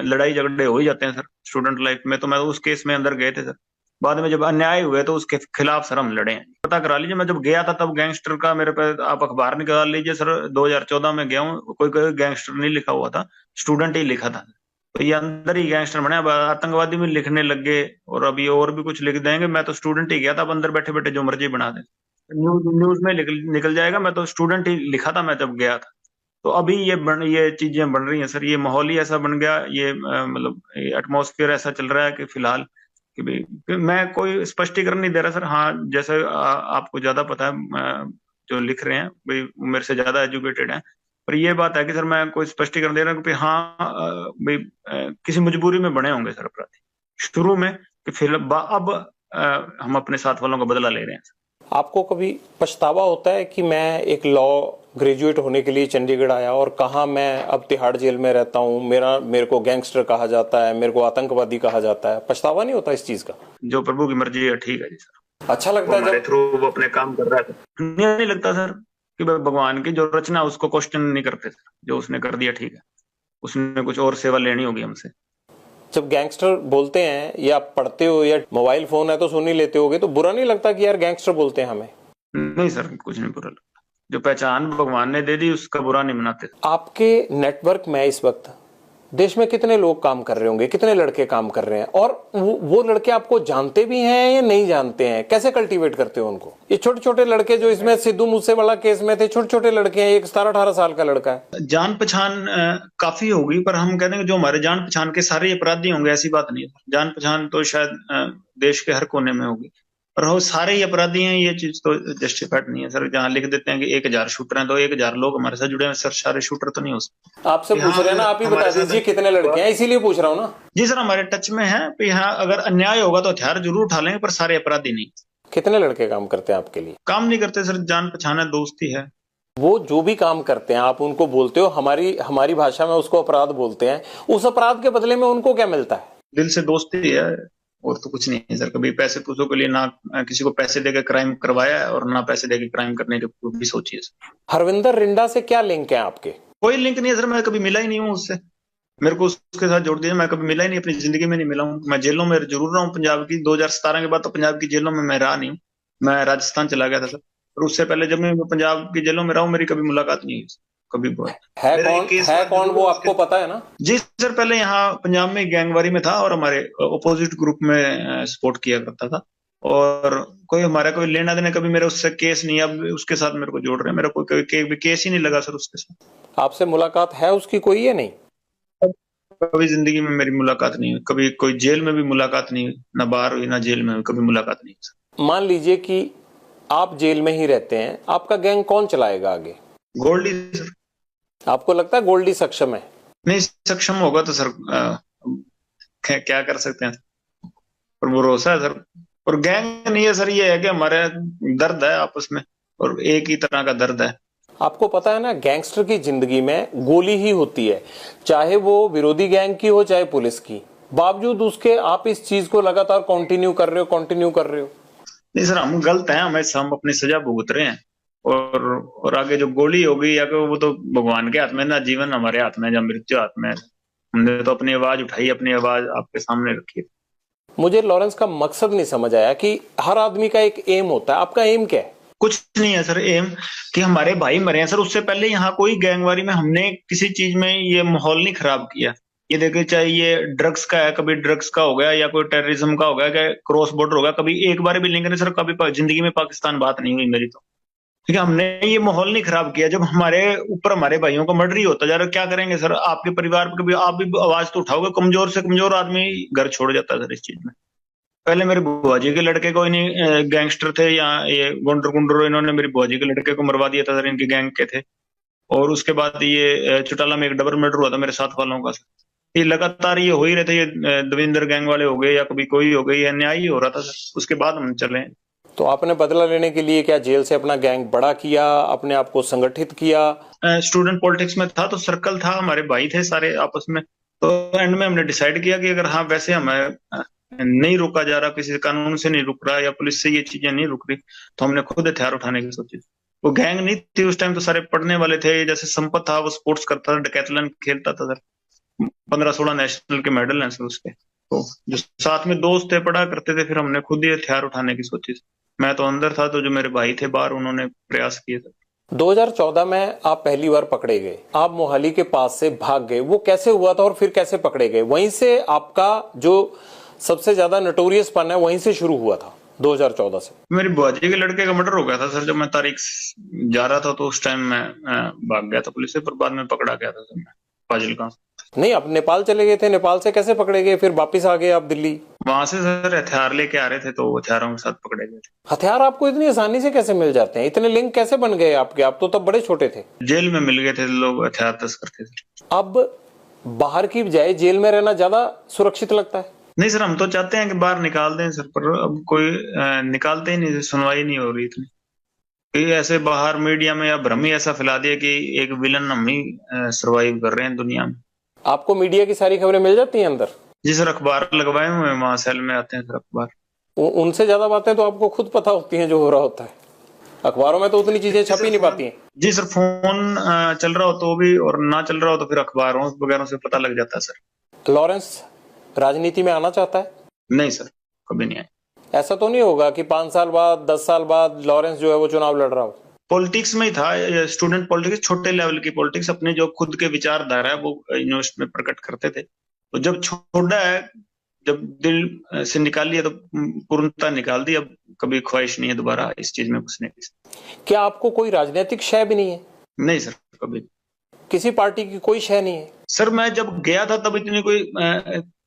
लड़ाई झगड़े हो ही जाते हैं सर स्टूडेंट लाइफ में। तो मैं उस केस में अंदर गए थे सर, बाद में जब अन्याय हुए तो उसके खिलाफ सर हम लड़े हैं। पता करा लीजिए, मैं जब गया था तब गैंगस्टर का मेरे पे आप अखबार निकाल लीजिए सर, 2014 में गया हूँ, कोई गैंगस्टर नहीं लिखा हुआ था, स्टूडेंट ही लिखा था। तो ये अंदर ही गैंगस्टर बने, अब आतंकवादी भी लिखने लग गए और अभी और भी कुछ लिख देंगे। मैं तो स्टूडेंट ही गया था, अब अंदर बैठे बैठे जो मर्जी बना दे, न्यूज में निकल जाएगा। मैं तो स्टूडेंट ही लिखा था मैं जब गया था। तो अभी ये चीजें बन रही हैं सर, ये माहौल ही ऐसा बन गया, ये मतलब एटमॉस्फेयर ऐसा चल रहा है कि फिलहाल कि भाई मैं कोई स्पष्टीकरण नहीं दे रहा सर। हाँ, जैसे आपको ज्यादा पता है, जो लिख रहे हैं भाई मेरे से ज्यादा एजुकेटेड है, पर ये बात है कि सर मैं कोई स्पष्टीकरण दे रहा हूँ कि हाँ भाई किसी मजबूरी में बने होंगे सर अपराधी शुरू में, कि फिर अब हम अपने साथ वालों का बदला ले रहे हैं। आपको कभी पछतावा होता है कि मैं एक लॉ ग्रेजुएट होने के लिए चंडीगढ़ आया और कहा मैं अब तिहाड़ जेल में रहता हूँ, मेरे को गैंगस्टर कहा जाता है, मेरे को आतंकवादी कहा जाता है? पछतावा नहीं होता इस चीज का? जो प्रभु की मर्जी है, ठीक है जी सर। अच्छा लगता है जब थ्रू वो अपने काम कर रहा है, नहीं लगता सर कि भगवान की जो रचना उसको क्वेश्चन नहीं करते सर, जो उसने कर दिया ठीक है, उसने कुछ और सेवा लेनी होगी हमसे। जब गैंगस्टर बोलते हैं या पढ़ते हो या मोबाइल फोन है तो सुन ही लेते होगे, तो बुरा नहीं लगता कि यार गैंगस्टर बोलते हैं हमें? नहीं सर, कुछ नहीं बुरा लगता, जो पहचान भगवान ने दे दी उसका बुरा नहीं मनाते। आपके नेटवर्क में इस वक्त देश में कितने लोग काम कर रहे होंगे, कितने लड़के काम कर रहे हैं, और वो लड़के आपको जानते भी हैं या नहीं जानते हैं? कैसे कल्टीवेट करते हो उनको? ये छोटे छोटे लड़के जो इसमें सिद्धू मूसेवाला केस में थे, छोटे छोटे लड़के हैं, एक 17-18 साल का लड़का है। जान पहचान काफी होगी, पर हम कहते हैं कि जो हमारे जान पहचान के सारे अपराधी होंगे ऐसी बात नहीं है। जान पहचान तो शायद देश के हर कोने में होगी, पर वो सारे ही अपराधी हैं, ये चीज तो जस्टिफाइड नहीं है सर। जहाँ लिख देते हैं कि 1000 शूटर हैं तो 1000 लोग हमारे साथ जुड़े हैं सर, सारे शूटर तो नहीं हो सकते। आपसे पूछ रहे हैं ना, आप ही बता दीजिए कितने लड़के हैं, इसीलिए पूछ रहा हूँ ना। जी सर, हमारे टच में है, यहाँ अगर अन्याय होगा तो हथियार जरूर उठा लेंगे, पर सारे अपराधी नहीं। कितने लड़के काम करते हैं आपके लिए? काम नहीं करते सर, जान पहचान है, दोस्ती है। वो जो भी काम करते हैं आप उनको बोलते हो, हमारी भाषा में उसको अपराध बोलते हैं, उस अपराध के बदले में उनको क्या मिलता है? दिल से दोस्ती है, और तो कुछ नहीं है सर। कभी पैसे पूछो के लिए ना किसी को पैसे देके क्राइम करवाया है और ना पैसे देके क्राइम करने की भी सोची है सर। हरविंदर रिंडा से क्या लिंक है आपके? कोई लिंक नहीं है सर, मैं कभी मिला ही नहीं हूँ उससे। मेरे को उसके साथ जोड़ दिया, मैं कभी मिला ही नहीं, अपनी जिंदगी में नहीं मिला हूँ। मैं जेलों में जरूर रहा हूँ पंजाब की, 2017 के बाद तो पंजाब की जेलों में मैं रहा नहीं हूँ। मैं राजस्थान चला गया था सर, और उससे पहले जब मैं पंजाब की जेलों में रहा हूँ मेरी कभी मुलाकात नहीं हुई कभी। मेरा एक केस है हुआ कौन जरूर वो उसके। आपको पता है ना? जी सर, पहले यहाँ पंजाब में गैंगवारी में था और हमारे ओपोजिट ग्रुप में सपोर्ट किया करता था, और कोई हमारा कोई लेना देना कभी मेरा उससे केस नहीं। अब उसके साथ मेरे को जोड़ रहे हैं, मेरा कोई केस ही नहीं लगा सर उसके साथ। आपसे मुलाकात है उसकी कोई या नहीं? कभी जिंदगी में मेरी मुलाकात नहीं हुई, कभी कोई जेल में भी मुलाकात नहीं हुई, ना बाहर हुई ना जेल में हुई, कभी मुलाकात नहीं हुई। मान लीजिए कि आप जेल में ही रहते हैं, आपका गैंग कौन चलाएगा आगे? गोल्डी सर। आपको लगता है गोल्डी सक्षम है? नहीं, सक्षम होगा तो सर क्या कर सकते हैं, पर भरोसा है सर। और गैंग नहीं है सर, ये है कि हमारे दर्द है आपस में, और एक ही तरह का दर्द है। आपको पता है ना, गैंगस्टर की जिंदगी में गोली ही होती है, चाहे वो विरोधी गैंग की हो चाहे पुलिस की। बावजूद उसके आप इस चीज को लगातार कंटिन्यू कर रहे हो। नहीं सर, हम गलत हैं, हम अपनी सजा भुगत रहे हैं। और आगे जो गोली होगी या वो तो भगवान के हाथ में ना, जीवन हमारे हाथ में है या मृत्यु हाथ में है। हमने तो अपनी आवाज उठाई, अपनी आवाज आपके सामने रखी। मुझे लॉरेंस का मकसद नहीं समझ आया कि हर आदमी का एक एम होता है, आपका एम क्या है? कुछ नहीं है सर एम, कि हमारे भाई मरे हैं सर। उससे पहले यहाँ कोई गैंगवारी में हमने किसी चीज में ये माहौल नहीं खराब किया। ये देखे, चाहे ये ड्रग्स का है, कभी ड्रग्स का हो गया या कोई टेररिज्म का हो गया, क्या क्रॉस बॉर्डर हो गया, कभी एक बार भी लिंक नहीं सर। कभी जिंदगी में पाकिस्तान बात नहीं हुई मेरी तो। ठीक है, हमने ये माहौल नहीं खराब किया। जब हमारे ऊपर हमारे भाइयों का मर्डर ही होता जा रहा है, क्या करेंगे सर? आपके परिवार पे कभी आप भी आवाज तो उठाओगे? कमजोर से कमजोर आदमी घर छोड़ जाता है सर इस चीज में। पहले मेरे बुआ जी के लड़के कोई नहीं गैंगस्टर थे, या ये गुंडर गुंडर, इन्होंने मेरी बुआ जी के लड़के को मरवा दिया था सर, इनके गैंग के थे। और उसके बाद ये चौटाला में एक डबल मर्डर हुआ था मेरे साथ वालों का सर। ये लगातार ये हो ही रहे थे, ये दविंदर गैंग वाले हो गए या कभी कोई हो गई, ये अन्याय ही हो रहा था सर। उसके बाद हम चले। तो आपने बदला लेने के लिए क्या जेल से अपना गैंग बड़ा किया, अपने आप को संगठित किया? स्टूडेंट पॉलिटिक्स में था तो सर्कल था, हमारे भाई थे सारे आपस में। तो एंड में हमने डिसाइड किया कि अगर हाँ वैसे हमें नहीं रोका जा रहा, किसी कानून से नहीं रुक रहा या पुलिस से ये चीजें नहीं रुक रही, तो हमने खुद हथियार उठाने की सोची। वो गैंग नहीं थी उस टाइम, तो सारे पढ़ने वाले थे। जैसे संपत था वो स्पोर्ट्स करता था, डेकैथलॉन खेलता था सर, 15-16 नेशनल के मेडल हैं सर उसके। तो जो साथ में दोस्त थे पढ़ा करते थे, फिर हमने खुद ही हथियार उठाने की सोची। मैं तो अंदर था, तो जो मेरे भाई थे बाहर, उन्होंने प्रयास किए थे। 2014 में आप पहली बार पकड़े गए, आप मोहाली के पास से भाग गए, वो कैसे हुआ था और फिर कैसे पकड़े गए? वहीं से आपका जो सबसे ज्यादा नोटोरियस पन है वहीं से शुरू हुआ था 2014 से। मेरी बुआ जी के लड़के का मर्डर हो गया था सर, जब मैं तारीख जा रहा था, तो उस टाइम मैं भाग गया था पुलिस से, पर बाद में पकड़ा गया था सर मैं फाजिलका। नहीं, आप नेपाल चले गए थे, नेपाल से कैसे पकड़े गए, फिर वापिस आ गए आप दिल्ली? वहां से सर हथियार लेके आ रहे थे, तो हथियारों के साथ पकड़े गए थे। हथियार आपको इतनी आसानी से कैसे मिल जाते हैं? इतने लिंक कैसे बन गए आपके? आप तो तब बड़े छोटे थे। जेल में मिल गए थे लोग, हथियार तस्कर थे सर। अब बाहर की बजाय जेल में रहना ज्यादा सुरक्षित लगता है? नहीं सर, हम तो चाहते हैं कि बाहर निकाल दें सर, पर अब कोई निकालते ही नहीं, सुनवाई नहीं हो रही इतनी। ये ऐसे बाहर मीडिया में या भ्रम ही ऐसा फैला दिया कि एक विलन हम ही सर्वाइव कर रहे हैं दुनिया में। आपको मीडिया की सारी खबरें मिल जाती हैं अंदर? जी सर, अखबार लगवाए हुए हैं, वहां सेल में आते हैं सर अखबार। उनसे ज्यादा बातें तो आपको खुद पता होती हैं जो हो रहा होता है, अखबारों में तो उतनी चीजें छप ही नहीं पाती हैं। जी सर, फोन चल रहा हो तो भी, और ना चल रहा हो तो फिर अखबारों वगैरह से पता लग जाता है सर। लॉरेंस राजनीति में आना चाहता है? नहीं सर, कभी नहीं आया। ऐसा तो नहीं होगा कि 5 साल बाद 10 साल बाद लॉरेंस जो है वो चुनाव लड़ रहा हो? पॉलिटिक्स में ही था, स्टूडेंट पॉलिटिक्स, छोटे लेवल की पॉलिटिक्स, अपने जो खुद के विचारधारा है वो यूनिवर्सिटी में प्रकट करते थे। तो जब छोड़ा है, जब दिल से निकाल लिया तो पूर्णता निकाल दी। अब कभी ख्वाहिश नहीं है दोबारा इस चीज में घुसने की। क्या आपको कोई राजनीतिक शय भी नहीं है? नहीं सर, कभी किसी पार्टी की कोई शय नहीं है? सर, मैं जब गया था तब इतनी कोई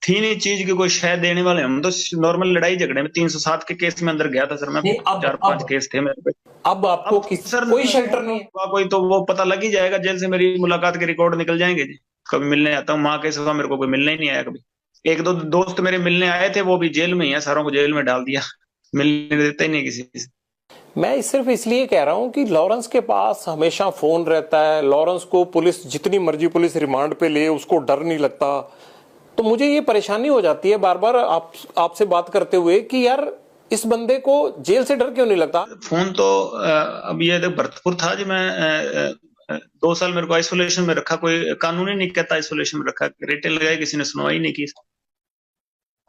थी नहीं चीज की कोई शय देने वाले। हम तो नॉर्मल लड़ाई झगड़े में 307 के केस में अंदर गया था सर मैं। 4-5 केस थे मेरे पे। अब आपको सर कोई शेल्टर नहीं है? कोई तो वो पता लग ही जाएगा, जेल से मेरी मुलाकात के रिकॉर्ड निकल जाएंगे जी। कभी मिलने आता हूँ, माँ के सिवा मेरे को कोई मिलने ही नहीं आया कभी। 1-2 दोस्त मेरे मिलने आए थे, वो भी जेल में ही है, सारों को जेल में डाल दिया, मिलने देते ही नहीं किसी से। मैं सिर्फ इसलिए कह रहा हूं कि लॉरेंस के पास हमेशा फोन रहता है, लॉरेंस को पुलिस जितनी मर्जी पुलिस रिमांड पे ले उसको डर नहीं लगता। तो मुझे ये परेशानी हो जाती है बार बार आपसे बात करते हुए कि यार इस बंदे को जेल से डर क्यों नहीं लगता। फोन तो अब ये देख भरतपुर था जी, मैं 2 साल मेरे को आइसोलेशन में रखा, कोई कानून ही नहीं कहता आइसोलेशन में रखा, रेटें लगाई, किसी ने सुनवाई नहीं की।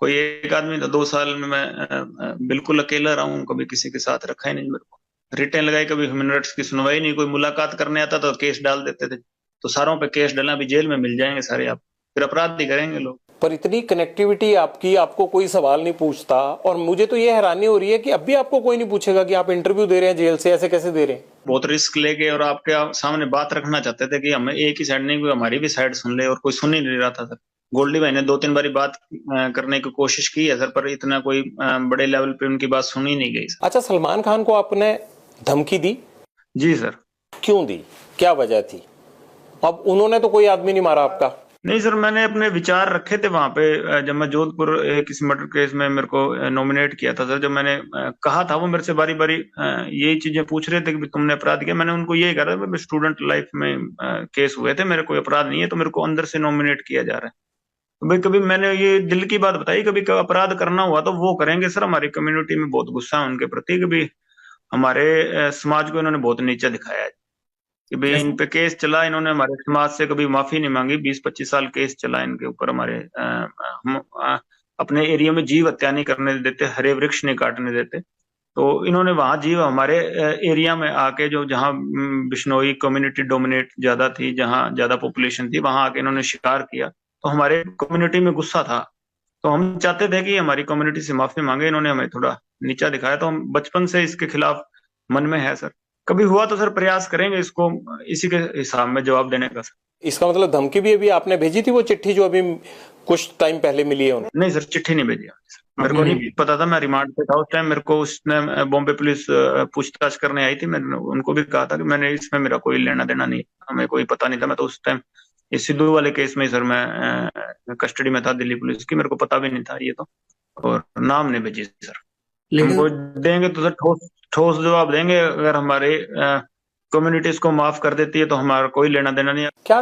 कोई एक आदमी था, 2 साल में मैं बिल्कुल अकेला रहा हूँ, कभी किसी के साथ रखा ही नहीं मेरे को। रिटें लगाई, कभी ह्यूमन राइट्स की सुनवाई नहीं, कोई मुलाकात करने आता तो केस डाल देते थे। तो सारों पे केस डालना, अभी जेल में मिल जाएंगे सारे आप, फिर अपराध ही करेंगे लोग। पर इतनी कनेक्टिविटी आपकी, आपको कोई सवाल नहीं पूछता, और मुझे तो ये हैरानी हो रही है कि अब भी आपको कोई नहीं पूछेगा कि आप इंटरव्यू दे रहे हैं जेल से, ऐसे कैसे दे रहे हैं। बहुत रिस्क लेके और आपके सामने बात रखना चाहते थे कि हमें एक ही साइड नहीं, कोई हमारी भी साइड सुन ले, और कोई सुन ही नहीं रहा था सर। गोल्डी भाई ने 2-3 बारी बात करने की कोशिश की है सर, पर इतना कोई बड़े लेवल पे उनकी बात सुनी नहीं गई सर। अच्छा, सलमान खान को आपने धमकी दी? जी सर। क्यों दी, क्या वजह थी? अब उन्होंने तो कोई आदमी नहीं मारा आपका। नहीं सर, मैंने अपने विचार रखे थे वहां पे, जब मैं जोधपुर किसी मर्डर केस में मेरे को नॉमिनेट किया था सर, जब मैंने कहा था, वो मेरे से बारी बारी यही चीजें पूछ रहे थे कि तुमने अपराध किया। मैंने उनको यही कहा था, स्टूडेंट लाइफ में केस हुए थे, मेरे कोई अपराध नहीं है, तो मेरे को अंदर से नॉमिनेट किया जा रहा है। तो भाई कभी मैंने ये दिल की बात बताई, कभी अपराध करना हुआ तो वो करेंगे सर। हमारी कम्युनिटी में बहुत गुस्सा है उनके प्रति, कभी हमारे समाज को इन्होंने बहुत नीचा दिखाया है कि भाई इन पे केस चला, इन्होंने हमारे समाज से कभी माफी नहीं मांगी। 20-25 साल केस चला इनके ऊपर हमारे। हम अपने एरिया में जीव हत्या नहीं करने देते, हरे वृक्ष नहीं काटने देते, तो इन्होंने वहां जीव हमारे एरिया में आके, जो जहाँ बिश्नोई कम्युनिटी डोमिनेट ज्यादा थी, जहाँ ज्यादा पॉपुलेशन थी, वहां आके इन्होंने शिकार किया। तो हमारे कम्युनिटी में गुस्सा था, तो हम चाहते थे कि हमारी कम्युनिटी से माफी मांगे। इन्होंने हमें थोड़ा नीचा दिखाया, तो हम बचपन से इसके खिलाफ मन में है सर। कभी हुआ तो सर प्रयास करेंगे इसको इसी के हिसाब में जवाब देने का सर। इसका मतलब धमकी भी अभी आपने भेजी थी, वो चिट्ठी जो अभी कुछ टाइम पहले मिली है उन्हें? नहीं सर, चिट्ठी नहीं भेजी मेरे को, नहीं पता था, मैं रिमांड पे था उस टाइम। मेरे को उसने बॉम्बे पुलिस पूछताछ करने आई थी, मैंने उनको भी कहा था कि मैंने इसमें मेरा कोई लेना देना नहीं, हमें कोई पता नहीं था। मैं तो उस टाइम इस सिद्धू वाले केस में सर मैं कस्टडी में था दिल्ली पुलिस की, मेरे को पता भी नहीं था ये तो, और नाम नहीं भेजी सर। हमको देंगे तो सर ठोस ठोस जवाब देंगे। अगर हमारे कम्युनिटी इसको माफ कर देती है तो हमारा कोई लेना देना नहीं है। क्या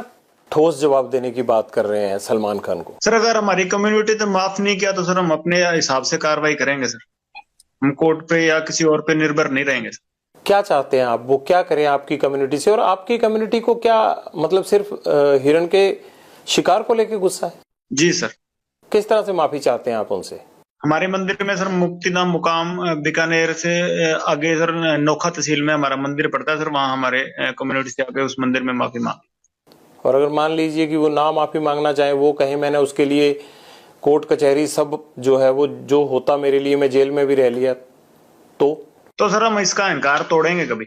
ठोस जवाब देने की बात कर रहे हैं सलमान खान को? सर अगर हमारी कम्युनिटी तो माफ नहीं किया तो सर हम अपने हिसाब से कार्रवाई करेंगे सर, हम कोर्ट पे या किसी और पे निर्भर नहीं रहेंगे सर। क्या चाहते हैं आप, वो क्या करें आपकी कम्युनिटी से? और आपकी कम्युनिटी को क्या मतलब सिर्फ हिरण के शिकार को लेकर गुस्सा है? जी सर। किस तरह से माफी चाहते हैं आप उनसे? हमारे मंदिर में सर मुक्तिधाम मुकाम बीकानेर से आगे सर नोखा तहसील में हमारा मंदिर पड़ता है सर, वहाँ हमारे कम्युनिटी से आके उस मंदिर में माफी मांगी। और अगर मान लीजिए कि वो ना माफी मांगना चाहे, वो कहें मैंने उसके लिए कोर्ट कचहरी सब जो है वो जो होता मेरे लिए, मैं जेल में भी रह लिया, तो सर हम इसका इनकार तोड़ेंगे कभी।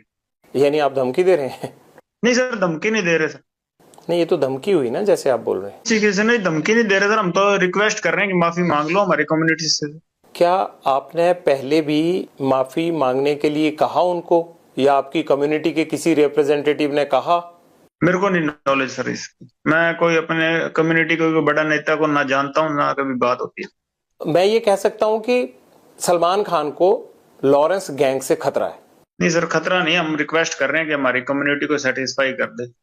यानी आप धमकी दे रहे हैं? नहीं सर, धमकी नहीं दे रहे सर। नहीं, ये तो धमकी हुई ना, जैसे आप बोल रहे हैं। ठीक है सर, नहीं धमकी नहीं दे रहे सर, हम तो रिक्वेस्ट कर रहे हैं कि माफी मांग लो हमारी कम्युनिटी से। क्या आपने पहले भी माफी मांगने के लिए कहा उनको, या आपकी कम्युनिटी के किसी रिप्रेजेंटेटिव ने कहा? मेरे को नहीं नॉलेज सर इसकी, मैं कोई अपने कम्युनिटी को बड़ा नेता को ना जानता हूँ, ना कभी बात होती है। मैं ये कह सकता हूँ कि सलमान खान को लॉरेंस गैंग से खतरा है? नहीं सर, खतरा नहीं, हम रिक्वेस्ट कर रहे हैं कि हमारी कम्युनिटी को सेटिस्फाई कर दे।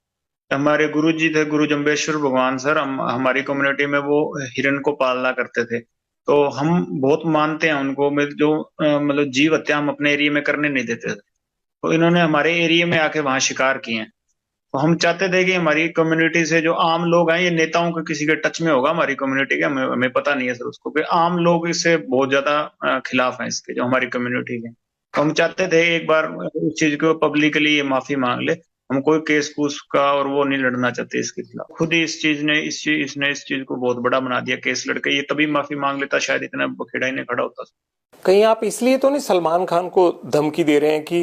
हमारे गुरु जी थे, गुरु जम्बेश्वर भगवान सर, हम हमारी कम्युनिटी में वो हिरण को पालना करते थे, तो हम बहुत मानते हैं उनको। जो मतलब जीव हत्या हम अपने एरिया में करने नहीं देते थे, तो इन्होंने हमारे एरिया में आके वहां शिकार किए हैं। तो हम चाहते थे कि हमारी कम्युनिटी से जो आम लोग हैं, ये नेताओं के किसी के टच में होगा हमारी कम्युनिटी के, हमें पता नहीं है सर उसको, कि आम लोग इससे बहुत ज्यादा खिलाफ हैं इसके, जो हमारी कम्युनिटी के। तो हम चाहते थे एक बार इस चीज को पब्लिकली ये माफी मांग ले। हम कोई केस कूस का और वो नहीं लड़ना चाहते इसके खिलाफ। खुद ही इस चीज ने इसने इस चीज को बहुत बड़ा बना दिया केस लड़के। ये तभी माफी मांग लेता, शायद इतना बखेड़ा ही नहीं खड़ा होता। कहीं आप इसलिए तो नहीं सलमान खान को धमकी दे रहे हैं कि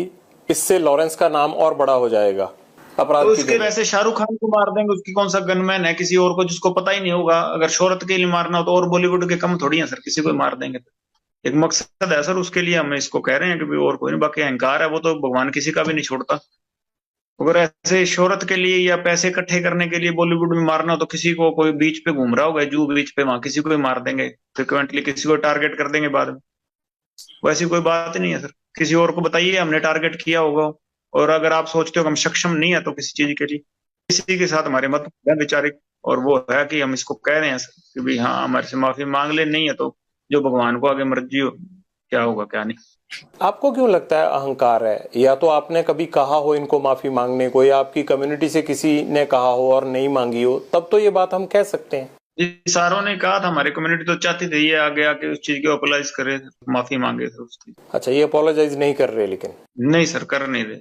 इससे लॉरेंस का नाम और बड़ा हो जाएगा अपराध तो की? उसके वैसे शाहरुख खान को मार देंगे, उसकी कौन सा गनमैन है किसी और को जिसको पता ही नहीं होगा। अगर शोहरत के लिए मारना हो तो और बॉलीवुड के कम थोड़ी है सर, किसी को मार देंगे। एक मकसद है सर, उसके लिए हम इसको कह रहे हैं कि और कोई नहीं। बाकी अहंकार है वो तो भगवान किसी का भी नहीं छोड़ता। अगर ऐसे शोहरत के लिए या पैसे इकट्ठे करने के लिए बॉलीवुड में मारना हो तो किसी को, कोई बीच पे घूम रहा होगा जू बीच पे, वहां किसी को भी मार देंगे फ्रिक्वेंटली, किसी को टारगेट कर देंगे बाद में। वैसी कोई बात नहीं है सर, किसी और को बताइए हमने टारगेट किया होगा। और अगर आप सोचते हो कि हम सक्षम नहीं है तो किसी चीज के लिए, किसी के साथ हमारे मत वैचारिक और वो है कि हम इसको कह रहे हैं सर कि भाई हाँ हमारे से माफी मांग ले, नहीं है तो जो भगवान को आगे मर्जी हो, क्या होगा क्या नहीं। आपको क्यों लगता है अहंकार है? या तो आपने कभी कहा हो इनको माफी मांगने को, या आपकी कम्युनिटी से किसी ने कहा हो और नहीं मांगी हो, तब तो ये बात हम कह सकते हैं। जी सारों ने कहा था, हमारी कम्युनिटी तो चाहती थी ये आगे आके उस चीज को अपोलाइज करे, माफी मांगे सर उसकी। अच्छा, ये अपोलोजाइज नहीं कर रहे लेकिन? नहीं सर, कर नहीं रहे।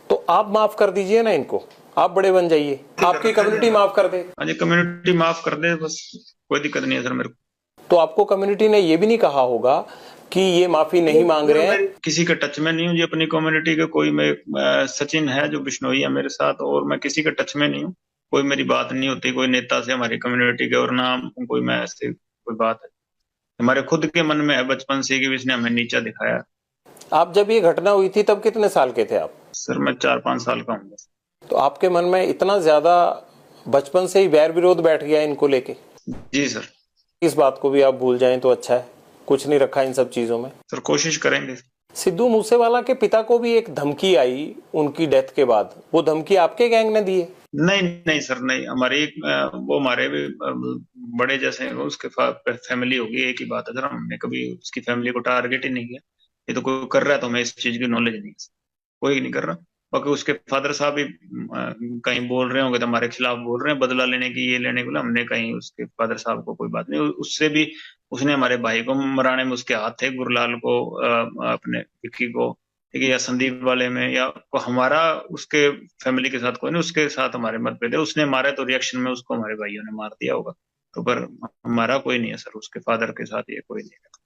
तो आप माफ कर दीजिए ना इनको, आप बड़े बन जाइए, आपकी कम्युनिटी माफ कर दे। हाँ जी, कम्युनिटी माफ कर दे बस, कोई दिक्कत नहीं है सर मेरे को। तो आपको कम्युनिटी ने ये भी नहीं कहा होगा कि ये माफी नहीं मांग रहे हैं? किसी के टच में नहीं हूँ जी अपनी कम्युनिटी के, कोई मैं सचिन है जो बिश्नोई है मेरे साथ, और मैं किसी के टच में नहीं हूँ। कोई मेरी बात नहीं होती कोई नेता से हमारी कम्युनिटी के, और ना कोई मैं ऐसे कोई बात है। हमारे खुद के मन में है बचपन से कि इसने हमें नीचा दिखाया। आप जब ये घटना हुई थी तब कितने साल के थे आप? सर मैं 4-5 साल का हूँ। तो आपके मन में इतना ज्यादा बचपन से ही वैर विरोध बैठ गया इनको लेके? जी सर। इस बात को भी आप भूल जाएं तो अच्छा है, कुछ नहीं रखा इन सब चीजों में। सर कोशिश करेंगे। सिद्धू मूसेवाला के पिता को भी एक धमकी आई उनकी डेथ के बाद, वो धमकी आपके गैंग ने दी है? नहीं नहीं सर नहीं, हमारे एक वो हमारे भी बड़े जैसे हैं, उसके फैमिली होगी, एक ही बात है सर, हमने कभी उसकी फैमिली को टारगेट ही नहीं किया। ये तो कोई कर रहा है तो हमें इस चीज की नॉलेज नहीं है, कोई नहीं कर रहा। बाकी उसके फादर साहब भी कहीं बोल रहे होंगे तो हमारे खिलाफ बोल रहे हैं, बदला लेने की, ये लेने के लिए। हमने कहीं उसके फादर साहब को कोई बात नहीं, उससे भी उसने हमारे भाई को मराने में उसके हाथ थे, गुरलाल को, अपने विक्की को, ठीक है, या संदीप वाले में, या हमारा उसके फैमिली के साथ कोई नहीं, उसके साथ हमारे मतभेद है। उसने मारा तो रिएक्शन में उसको हमारे भाइयों ने मार दिया होगा, तो पर हमारा कोई नहीं है सर उसके फादर के साथ, ये कोई नहीं है।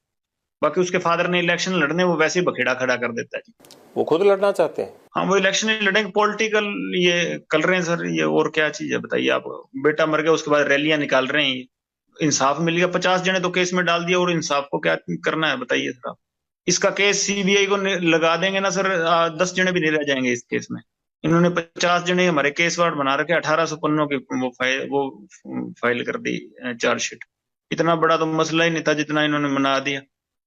बाकी उसके फादर ने इलेक्शन लड़ने, वो वैसे ही बखेड़ा खड़ा कर देता है जी। वो खुद लड़ना चाहते हैं? हाँ वो इलेक्शन ही लड़ेंगे, पॉलिटिकल ये कर रहे हैं सर, ये और क्या चीज है बताइए आप। बेटा मर गया उसके बाद रैलियां निकाल रहे हैं, इंसाफ मिल गया, 50 जने तो केस में डाल दिया, और इंसाफ को क्या करना है बताइए सर आप। इसका केस सीबीआई को लगा देंगे ना सर, 10 जने भी नहीं रह जाएंगे इस केस में। इन्होंने 50 जने हमारे केस वार्ड बना रखे, 1800 पन्नों की वो फाइल कर दी चार्जशीट। इतना बड़ा तो मसला ही नहीं था जितना इन्होंने बना दिया।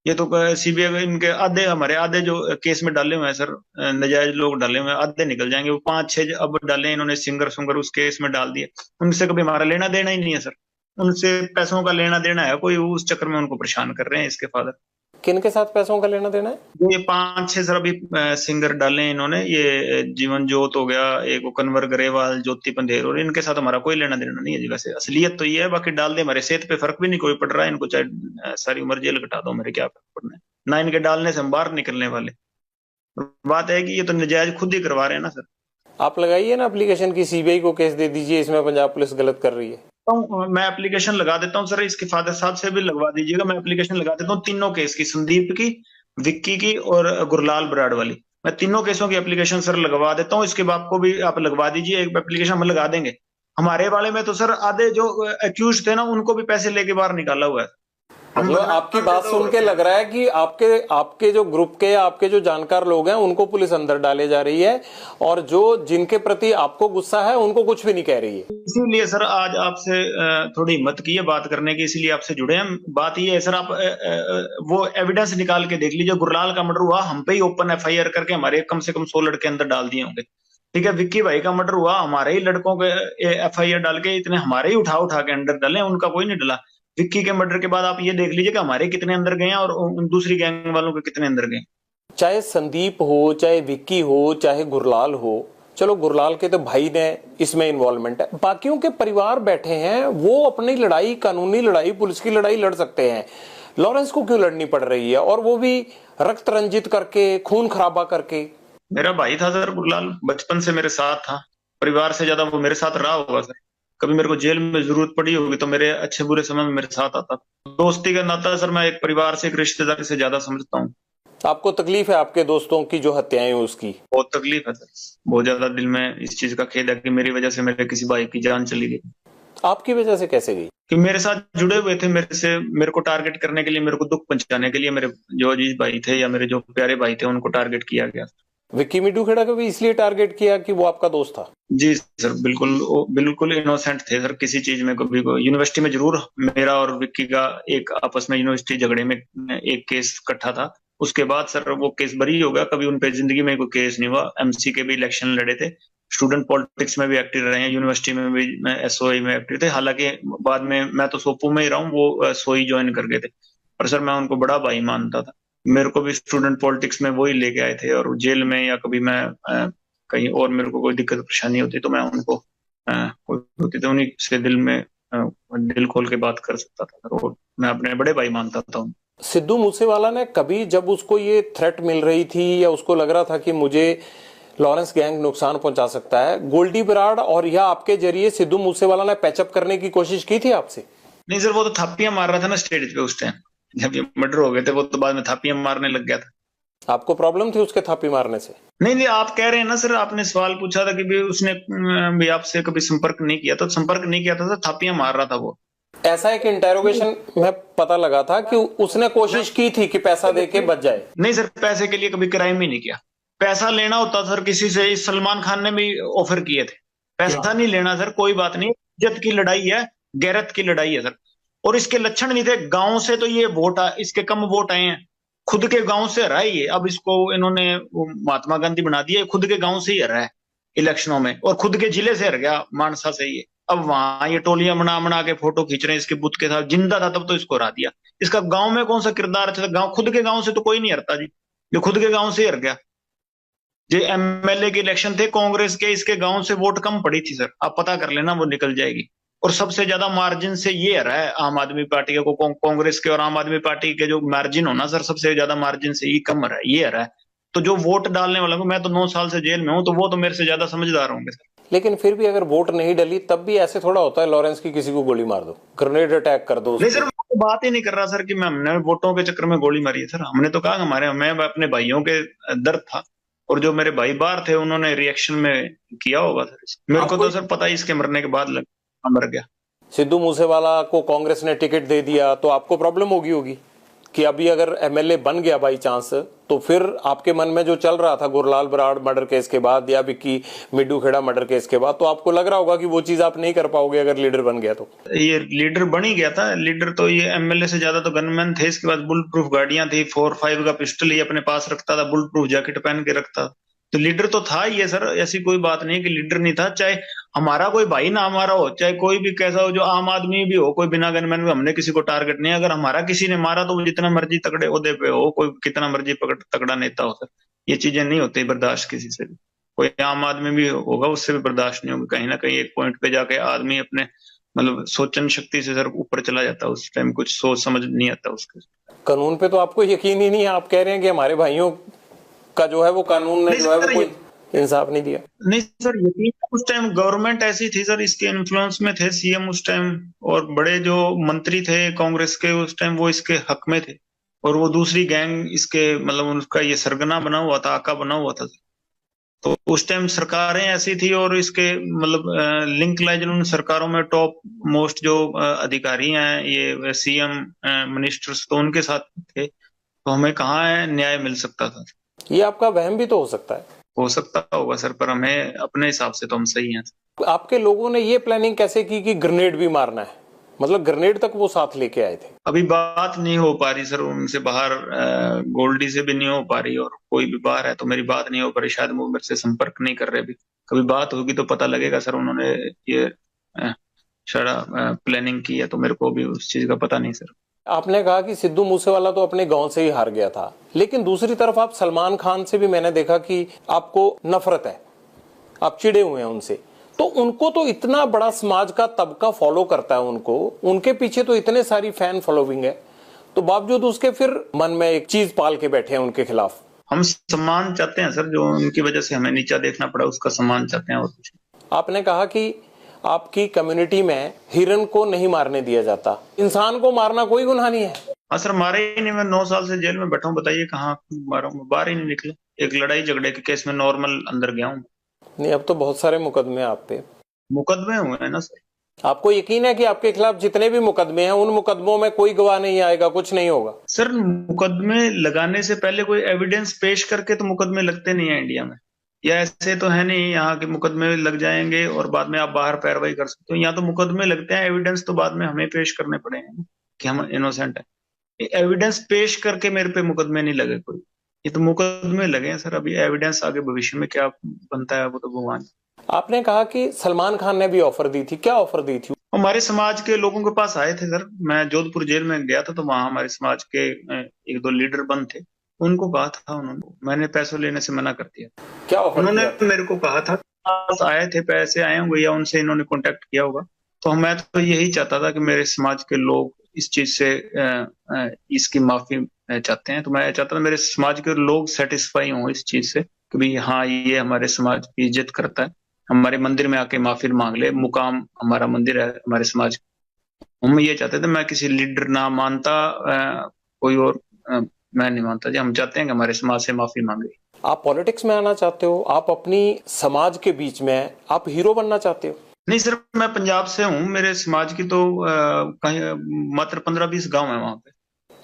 ये तो सीबीआई इनके आधे, हमारे आधे जो केस में डाले हुए हैं सर, नजायज लोग डाले हुए हैं, आधे निकल जाएंगे। वो 5-6 अब डाले इन्होंने, सिंगर सुंगर उस केस में डाल दिए। उनसे कभी हमारा लेना देना ही नहीं है सर, उनसे पैसों का लेना देना है कोई, उस चक्कर में उनको परेशान कर रहे हैं इसके फादर। किन के साथ पैसों का लेना देना है? ये 5-6 सर अभी सिंगर डाले हैं इन्होंने, ये जीवन जोत हो गया, एक वो कन्वर ग्रेवाल, ज्योति पंधेर, और इनके साथ हमारा कोई लेना देना नहीं है जी। वैसे असलियत तो ये है, बाकी डाल दे, हमारे सेहत पे फर्क भी नहीं कोई पड़ रहा है इनको, चाहे सारी उम्र जेल कटा दो, मेरे क्या फर्क पड़ना है ना, इनके डालने से हम बाहर निकलने वाले। बात है कि ये तो नजायज खुद ही करवा रहे हैं ना सर। आप लगाइए ना एप्लीकेशन की, सीबीआई को केस दे दीजिए, इसमें पंजाब पुलिस गलत कर रही है। तो मैं एप्लीकेशन लगा देता हूँ सर, इसके फादर साहब से भी लगवा दीजिएगा, मैं एप्लीकेशन लगा देता हूँ तीनों केस की, संदीप की, विक्की की और गुरलाल बराड़ वाली। मैं तीनों केसों की एप्लीकेशन सर लगवा देता हूँ, इसके बाप को भी आप लगवा दीजिए, एक एप्लीकेशन हम लगा देंगे। हमारे वाले में तो सर आधे जो अक्यूज थे ना, उनको भी पैसे लेके बाहर निकाला हुआ है। मतलब आपकी बात सुन के लग रहा है कि आपके जो ग्रुप के, आपके जो जानकार लोग हैं, उनको पुलिस अंदर डाले जा रही है, और जो जिनके प्रति आपको गुस्सा है उनको कुछ भी नहीं कह रही है। इसीलिए सर आज आपसे थोड़ी हिम्मत की है बात करने की, इसीलिए आपसे जुड़े हैं। बात ये है सर, आप वो एविडेंस निकाल के देख लीजिए, गुरलाल का मर्डर हुआ, हम पे ही ओपन एफआईआर करके हमारे कम से कम 100 लड़के अंदर डाल दिए होंगे। ठीक है, विक्की भाई का मर्डर हुआ, हमारे ही लड़कों के एफआईआर डाल के इतने हमारे ही उठा उठा के अंदर डाले, उनका कोई नहीं डला। विक्की के मर्डर के बाद आप ये देख लीजिए कि हमारे कितने अंदर गए हैं और दूसरी गैंग वालों के कितने अंदर गए। चाहे संदीप हो, चाहे विक्की हो, चाहे गुरलाल हो, चलो गुरलाल के तो भाई ने इसमें इन्वॉल्वमेंट है, बाकियों के परिवार बैठे हैं, वो अपनी लड़ाई, कानूनी लड़ाई, पुलिस की लड़ाई लड़ सकते हैं। लॉरेंस को क्यों लड़नी पड़ रही है, और वो भी रक्त रंजित करके, खून खराबा करके? मेरा भाई था सर गुरलाल, बचपन से मेरे साथ था, परिवार से ज्यादा वो मेरे साथ रहा होगा सर। कभी मेरे को जेल में जरूरत पड़ी होगी तो मेरे अच्छे बुरे समय में मेरे साथ आता। दोस्ती का नाता सर मैं एक परिवार से, एक रिश्तेदार से ज्यादा समझता हूँ। आपको तकलीफ है आपके दोस्तों की जो हत्याएं हुई उसकी? बहुत तकलीफ है सर, बहुत ज्यादा दिल में इस चीज का खेद है कि मेरी वजह से मेरे किसी भाई की जान चली गई। आपकी वजह से कैसे गई? कि मेरे साथ जुड़े हुए थे, मेरे को टारगेट करने के लिए, मेरे को दुख पहुंचाने के लिए, मेरे जो अजीज भाई थे या मेरे जो प्यारे भाई थे उनको टारगेट किया गया। विक्की मिड्डू खेड़ा को भी इसलिए टारगेट किया कि वो आपका दोस्त था? जी सर, बिल्कुल इनोसेंट थे सर, किसी चीज में कभी को। यूनिवर्सिटी में जरूर मेरा और विक्की का एक आपस में यूनिवर्सिटी झगड़े में एक केस इकट्ठा था, उसके बाद सर वो केस बरी हो गया, कभी उनपे जिंदगी में कोई केस नहीं हुआ। एमसी के भी इलेक्शन लड़े थे, स्टूडेंट पॉलिटिक्स में भी एक्टिव रहे हैं, यूनिवर्सिटी में भी मैं एसओई में एक्टिव थे। हालांकि बाद में मैं तो सोपो में ही रहा हूँ, वो सोई ज्वाइन कर गए थे। पर सर मैं उनको बड़ा भाई मानता था। मेरे को भी स्टूडेंट पॉलिटिक्स में वही लेके आए थे, और जेल में या कभी मैं कहीं और मेरे को कोई दिक्कत परेशानी होती तो मैं उनको कोई होती तो उन्हीं से दिल खोल के बात कर सकता था, और मैं अपने बड़े भाई मानता था उनको। सिद्धू मूसेवाला ने कभी जब उसको ये थ्रेट मिल रही थी या उसको लग रहा था कि मुझे लॉरेंस गैंग नुकसान पहुंचा सकता है, गोल्डी बराड़ और या आपके जरिए सिद्धू मूसेवाला ने पैचअप करने की कोशिश की थी आपसे? नहीं सर, वो तो थापियां मार रहा था ना स्टेज पे उस टाइम, जब ये मर्डर हो गए थे। वो तो बाद में थापियां मारने लग गया था। आपको प्रॉब्लम थी उसके थापी मारने से? नहीं नहीं, आप कह रहे हैं ना सर, आपने सवाल पूछा था कि भी उसने भी आपसे कभी संपर्क नहीं किया, तो संपर्क नहीं किया था, थापियां मार रहा था वो। ऐसा एक इंटेरोगेशन में पता लगा था कि उसने कोशिश की थी कि पैसा देके बच जाए। नहीं सर, पैसे के लिए कभी क्राइम ही नहीं किया। पैसा लेना होता सर किसी से, इस सलमान खान ने भी ऑफर किए थे। पैसा नहीं लेना सर, कोई बात नहीं, इज्जत की लड़ाई है, गैरत की लड़ाई है सर। और इसके लक्षण नहीं थे। गांव से तो ये वोट इसके कम वोट आए हैं, खुद के गांव से हरा है ये। अब इसको इन्होंने महात्मा गांधी बना दिया, खुद के गांव से ही हरा है इलेक्शनों में, और खुद के जिले से हर गया, मानसा से ये। अब वहां ये टोलियां बना बना के फोटो खींच रहे हैं इसके बुत के साथ। जिंदा था तब तो इसको हरा दिया। इसका गांव में कौन सा किरदार अच्छा था? गांव, खुद के गांव से तो कोई नहीं हरता जी, जो खुद के गांव से ही हर गया। जो एमएलए के इलेक्शन थे कांग्रेस के, इसके गांव से वोट कम पड़ी थी सर, आप पता कर लेना, वो निकल जाएगी। और सबसे ज्यादा मार्जिन से ये हरा है आम आदमी पार्टी को। कांग्रेस के और आम आदमी पार्टी के जो मार्जिन हो ना सर, सबसे ज्यादा मार्जिन से ये कम हरा है, ये हरा है। तो जो वोट डालने वाला को, मैं तो 9 साल से जेल में हूं, तो वो तो मेरे से ज्यादा समझदार होंगे सर। लेकिन फिर भी अगर वोट नहीं डली तब भी ऐसे थोड़ा होता है लॉरेंस की किसी को गोली मार दो, ग्रेनेड अटैक कर दो नहीं उसको। सर, मैं तो बात ही नहीं कर रहा सर कि हमने वोटों के चक्कर में गोली मारी है सर। हमने तो कहा हमारे, मैं अपने भाइयों के दर्द था, और जो मेरे भाई बाहर थे उन्होंने रिएक्शन में किया होगा सर। मेरे को तो सर पता ही इसके मरने के बाद मर गया। सिद्धू मूसेवाला को कांग्रेस ने टिकट दे दिया तो आपको प्रॉब्लम होगी कि अभी अगर एमएलए बन गया बाई चांस, तो फिर आपके मन में जो चल रहा था गुरलाल बराड़ मर्डर केस के बाद या विक्की मिड्डू खेड़ा मर्डर केस के बाद, तो आपको लग रहा होगा कि वो चीज आप नहीं कर पाओगे अगर लीडर बन गया तो। ये लीडर बन ही गया था। लीडर तो ये एमएलए से ज्यादा तो गनमैन थे। इसके बाद बुलेट प्रूफ गाड़ियां थी, 4-5 का पिस्टल ही अपने पास रखता था, बुलेट प्रूफ जैकेट पहन के रखता। तो लीडर तो था ही है सर, ऐसी कोई बात नहीं कि लीडर नहीं था। चाहे हमारा कोई भाई ना हमारा हो, चाहे कोई भी कैसा हो, जो आम आदमी भी हो, कोई बिना गनमैन में, हमने किसी को टारगेट नहीं। अगर हमारा किसी ने मारा तो वो जितना मर्जी तगड़े ओहदे पे हो, कोई कितना मर्जी तगड़ा नेता हो सर, ये चीजें नहीं होती बर्दाश्त किसी से भी। कोई आम आदमी भी होगा उससे भी बर्दाश्त नहीं होगी। कहीं ना कहीं एक पॉइंट पे जाके आदमी अपने मतलब सोचन शक्ति से सर ऊपर चला जाता है। उस टाइम कुछ सोच समझ नहीं आता उसके। कानून पे तो आपको यकीन ही नहीं है। आप कह रहे हैं कि हमारे भाइयों का जो है वो कानून ने जो है वो कोई इंसाफ नहीं दिया। नहीं सर, यकीन, उस टाइम गवर्नमेंट ऐसी थी सर, इसके इन्फ्लुएंस में थे सीएम उस टाइम, और बड़े जो मंत्री थे कांग्रेस के उस टाइम वो इसके हक में थे। और वो दूसरी गैंग इसके मतलब उनका ये सरगना बना हुआ था, आका बना हुआ था। तो उस टाइम सरकारें ऐसी थी, और इसके मतलब लिंक लाए जिन सरकारों में टॉप मोस्ट जो अधिकारी हैं, ये सीएम मिनिस्टर्स, तो उनके साथ थे। तो हमें कहाँ है न्याय मिल सकता था? ये आपका वहम भी तो हो सकता है। हो सकता होगा सर, पर हमें अपने हिसाब से तो हम सही हैं। आपके लोगों ने ये प्लानिंग कैसे की कि ग्रेनेड भी मारना है? मतलब ग्रेनेड तक वो साथ लेके आए थे? अभी बात नहीं हो पा रही सर उनसे बाहर, गोल्डी से भी नहीं हो पा रही, और कोई भी बाहर है तो मेरी बात नहीं हो पा रही। शायद वो मेरे से संपर्क नहीं कर रहे अभी। कभी बात होगी तो पता लगेगा सर। उन्होंने ये शायद प्लानिंग की है, तो मेरे को भी उस चीज का पता नहीं सर। आपने कहा कि सिद्धू मूसेवाला तो अपने गांव से ही हार गया था, लेकिन दूसरी तरफ आप सलमान खान से भी मैंने देखा कि आपको नफरत है, आप चिढ़े हुए हैं उनसे। तो उनको तो इतना बड़ा समाज का तबका फॉलो करता है उनको, उनके पीछे तो इतने सारी फैन फॉलोइंग है, तो बावजूद उसके फिर मन में एक चीज पाल के बैठे हैं उनके खिलाफ। हम सम्मान चाहते हैं सर, जो उनकी वजह से हमें नीचा देखना पड़ा उसका सम्मान चाहते हैं, और कुछ। आपने कहा कि आपकी कम्युनिटी में हिरन को नहीं मारने दिया जाता, इंसान को मारना कोई गुनाह नहीं है। हाँ सर, मारे ही नहीं। मैं 9 साल से जेल में बैठा हूँ, बताइए कहाँ मारा हूँ? बाहर ही नहीं निकले। एक लड़ाई झगड़े के केस में नॉर्मल अंदर गया हूँ। नहीं, अब तो बहुत सारे मुकदमे आप पे। मुकदमे हुए हैं ना सर। आपको यकीन है कि आपके खिलाफ जितने भी मुकदमे हैं उन मुकदमों में कोई गवाह नहीं आएगा, कुछ नहीं होगा? सर, मुकदमे लगाने से पहले कोई एविडेंस पेश करके तो मुकदमे लगते नहीं है इंडिया में। या ऐसे तो है नहीं यहाँ के मुकदमे लग जाएंगे और बाद में आप बाहर पैरवाई कर सकते हो। यहाँ तो मुकदमे लगते हैं, एविडेंस तो बाद में हमें पेश करने पड़ेंगे कि हम इनोसेंट है। एविडेंस पेश करके मेरे पे मुकदमे नहीं लगे कोई, ये तो मुकदमे लगे हैं सर। अभी एविडेंस आगे भविष्य में क्या बनता है वो तो भगवान। आपने कहा कि सलमान खान ने भी ऑफर दी थी, क्या ऑफर दी थी? हमारे समाज के लोगों के पास आए थे सर। मैं जोधपुर जेल में गया था, तो वहां हमारे समाज के एक दो लीडर बंद थे। उनको कहा था उन्होंने, मैंने पैसों लेने से मना कर दिया। क्या ऑफर उन्होंने किया था? मेरे को कहा था पास आए थे, पैसे आए होंगे या उनसे इन्होंने कांटेक्ट किया होगा। तो मैं तो यही चाहता था कि मेरे समाज के लोग इस चीज से इसकी माफी चाहते हैं। तो मैं चाहता था मेरे समाज के लोग सेटिस्फाई हों इस चीज से कि भाई हाँ, ये हमारे समाज की इज्जत करता है, हमारे मंदिर में आके माफी मांग ले, मुकाम हमारा मंदिर है हमारे समाज। हम ये चाहते थे, मैं किसी लीडर ना मानता, कोई और मैं नहीं मानता जी। हम चाहते हैं कि हमारे समाज से माफी मांगे। आप पॉलिटिक्स में आना चाहते हो, आप अपनी समाज के बीच में आप हीरो बनना चाहते हो? नहीं सर, मैं पंजाब से हूँ। मेरे समाज की तो कहीं मात्र 15-20 गांव है वहां पे।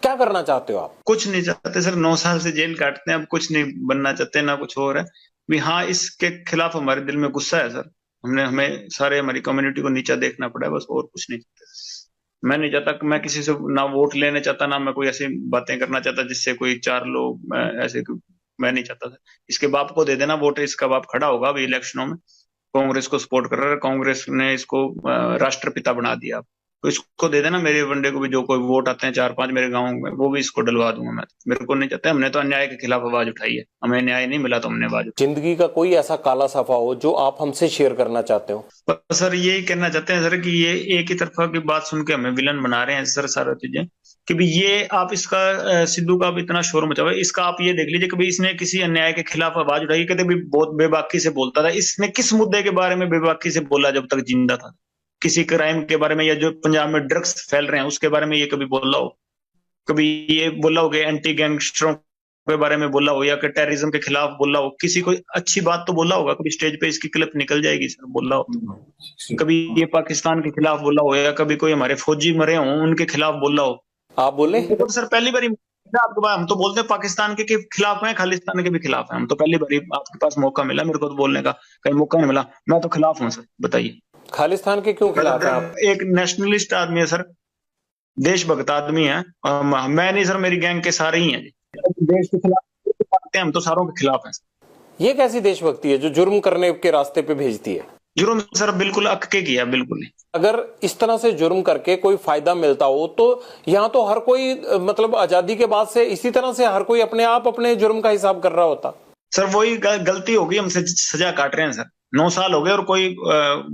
क्या करना चाहते हो आप? कुछ नहीं चाहते सर, 9 साल से जेल काटते हैं, अब कुछ नहीं बनना चाहते ना कुछ और है। भी हाँ, इसके खिलाफ हमारे दिल में गुस्सा है सर। हमें सारे हमारी कम्युनिटी को नीचा देखना पड़ा है, बस और कुछ नहीं चाहते। मैं नहीं चाहता कि मैं किसी से ना वोट लेने चाहता, ना मैं कोई ऐसी बातें करना चाहता जिससे कोई चार लोग मैं नहीं चाहता था। इसके बाप को दे देना वोट, इसका बाप खड़ा होगा अभी इलेक्शनों में, कांग्रेस को सपोर्ट कर रहा है, कांग्रेस ने इसको राष्ट्रपिता बना दिया। तो इसको दे देना, मेरे वनडे को भी जो कोई वोट आते हैं 4-5 मेरे गांव में, वो भी इसको डलवा दूंगा मैं। मेरे को नहीं चाहते, हमने तो अन्याय के खिलाफ आवाज उठाई है, हमें न्याय नहीं मिला तो हमने आवाज उठाई। जिंदगी का कोई ऐसा काला सफा हो जो आप हमसे शेयर करना चाहते हो? बस सर यही कहना चाहते हैं सर कि ये एक ही तरफा की बात सुन के हमें विलन बना रहे हैं सर सारा चीजें। कि भी ये आप इसका सिद्धू का भी इतना शोर मचा हुआ है, इसका आप ये देख लीजिए कि भाई इसने किसी अन्याय के खिलाफ आवाज उठाई, कहते भी बहुत बेबाकी से बोलता था। इसने किस मुद्दे के बारे में बेबाकी से बोला जब तक जिंदा था? किसी क्राइम के बारे में, या जो पंजाब में ड्रग्स फैल रहे हैं उसके बारे में ये कभी बोला हो? कभी ये बोला हो कि एंटी गैंगस्टरों के बारे में बोला हो, या कि टेररिज्म के खिलाफ बोला हो? किसी कोई अच्छी बात तो बोला होगा, कभी स्टेज पे इसकी क्लिप निकल जाएगी सर, बोला हो? कभी ये पाकिस्तान के खिलाफ बोला हो, या कभी कोई हमारे फौजी मरे हों उनके खिलाफ बोला हो? आप बोले? तो सर पहली बार आपके पास, हम तो बोलते हैं पाकिस्तान के खिलाफ हैं, खालिस्तान के भी खिलाफ हैं। हम तो पहली बार आपके पास मौका मिला, मेरे को तो बोलने का कहीं मौका नहीं मिला। मैं तो खिलाफ हूँ सर, बताइए। खालिस्तान के क्यों खिलाफ हैं आप? एक नेशनलिस्ट आदमी है सर, देशभक्त आदमी है। मैं नहीं सर, मेरी गैंग के सारे ही हैं। देश के खिलाफ हम तो सारों के खिलाफ हैं। ये कैसी देशभक्ति है जो जुर्म करने के रास्ते पे भेजती है? जुर्म सर बिल्कुल अक के किया, बिल्कुल नहीं। अगर इस तरह से जुर्म करके कोई फायदा मिलता हो तो यहाँ तो हर कोई, मतलब आजादी के बाद से इसी तरह से हर कोई अपने आप अपने जुर्म का हिसाब कर रहा होता। सर वही गलती होगी, हमसे सजा काट रहे हैं सर। 9 साल हो गए और कोई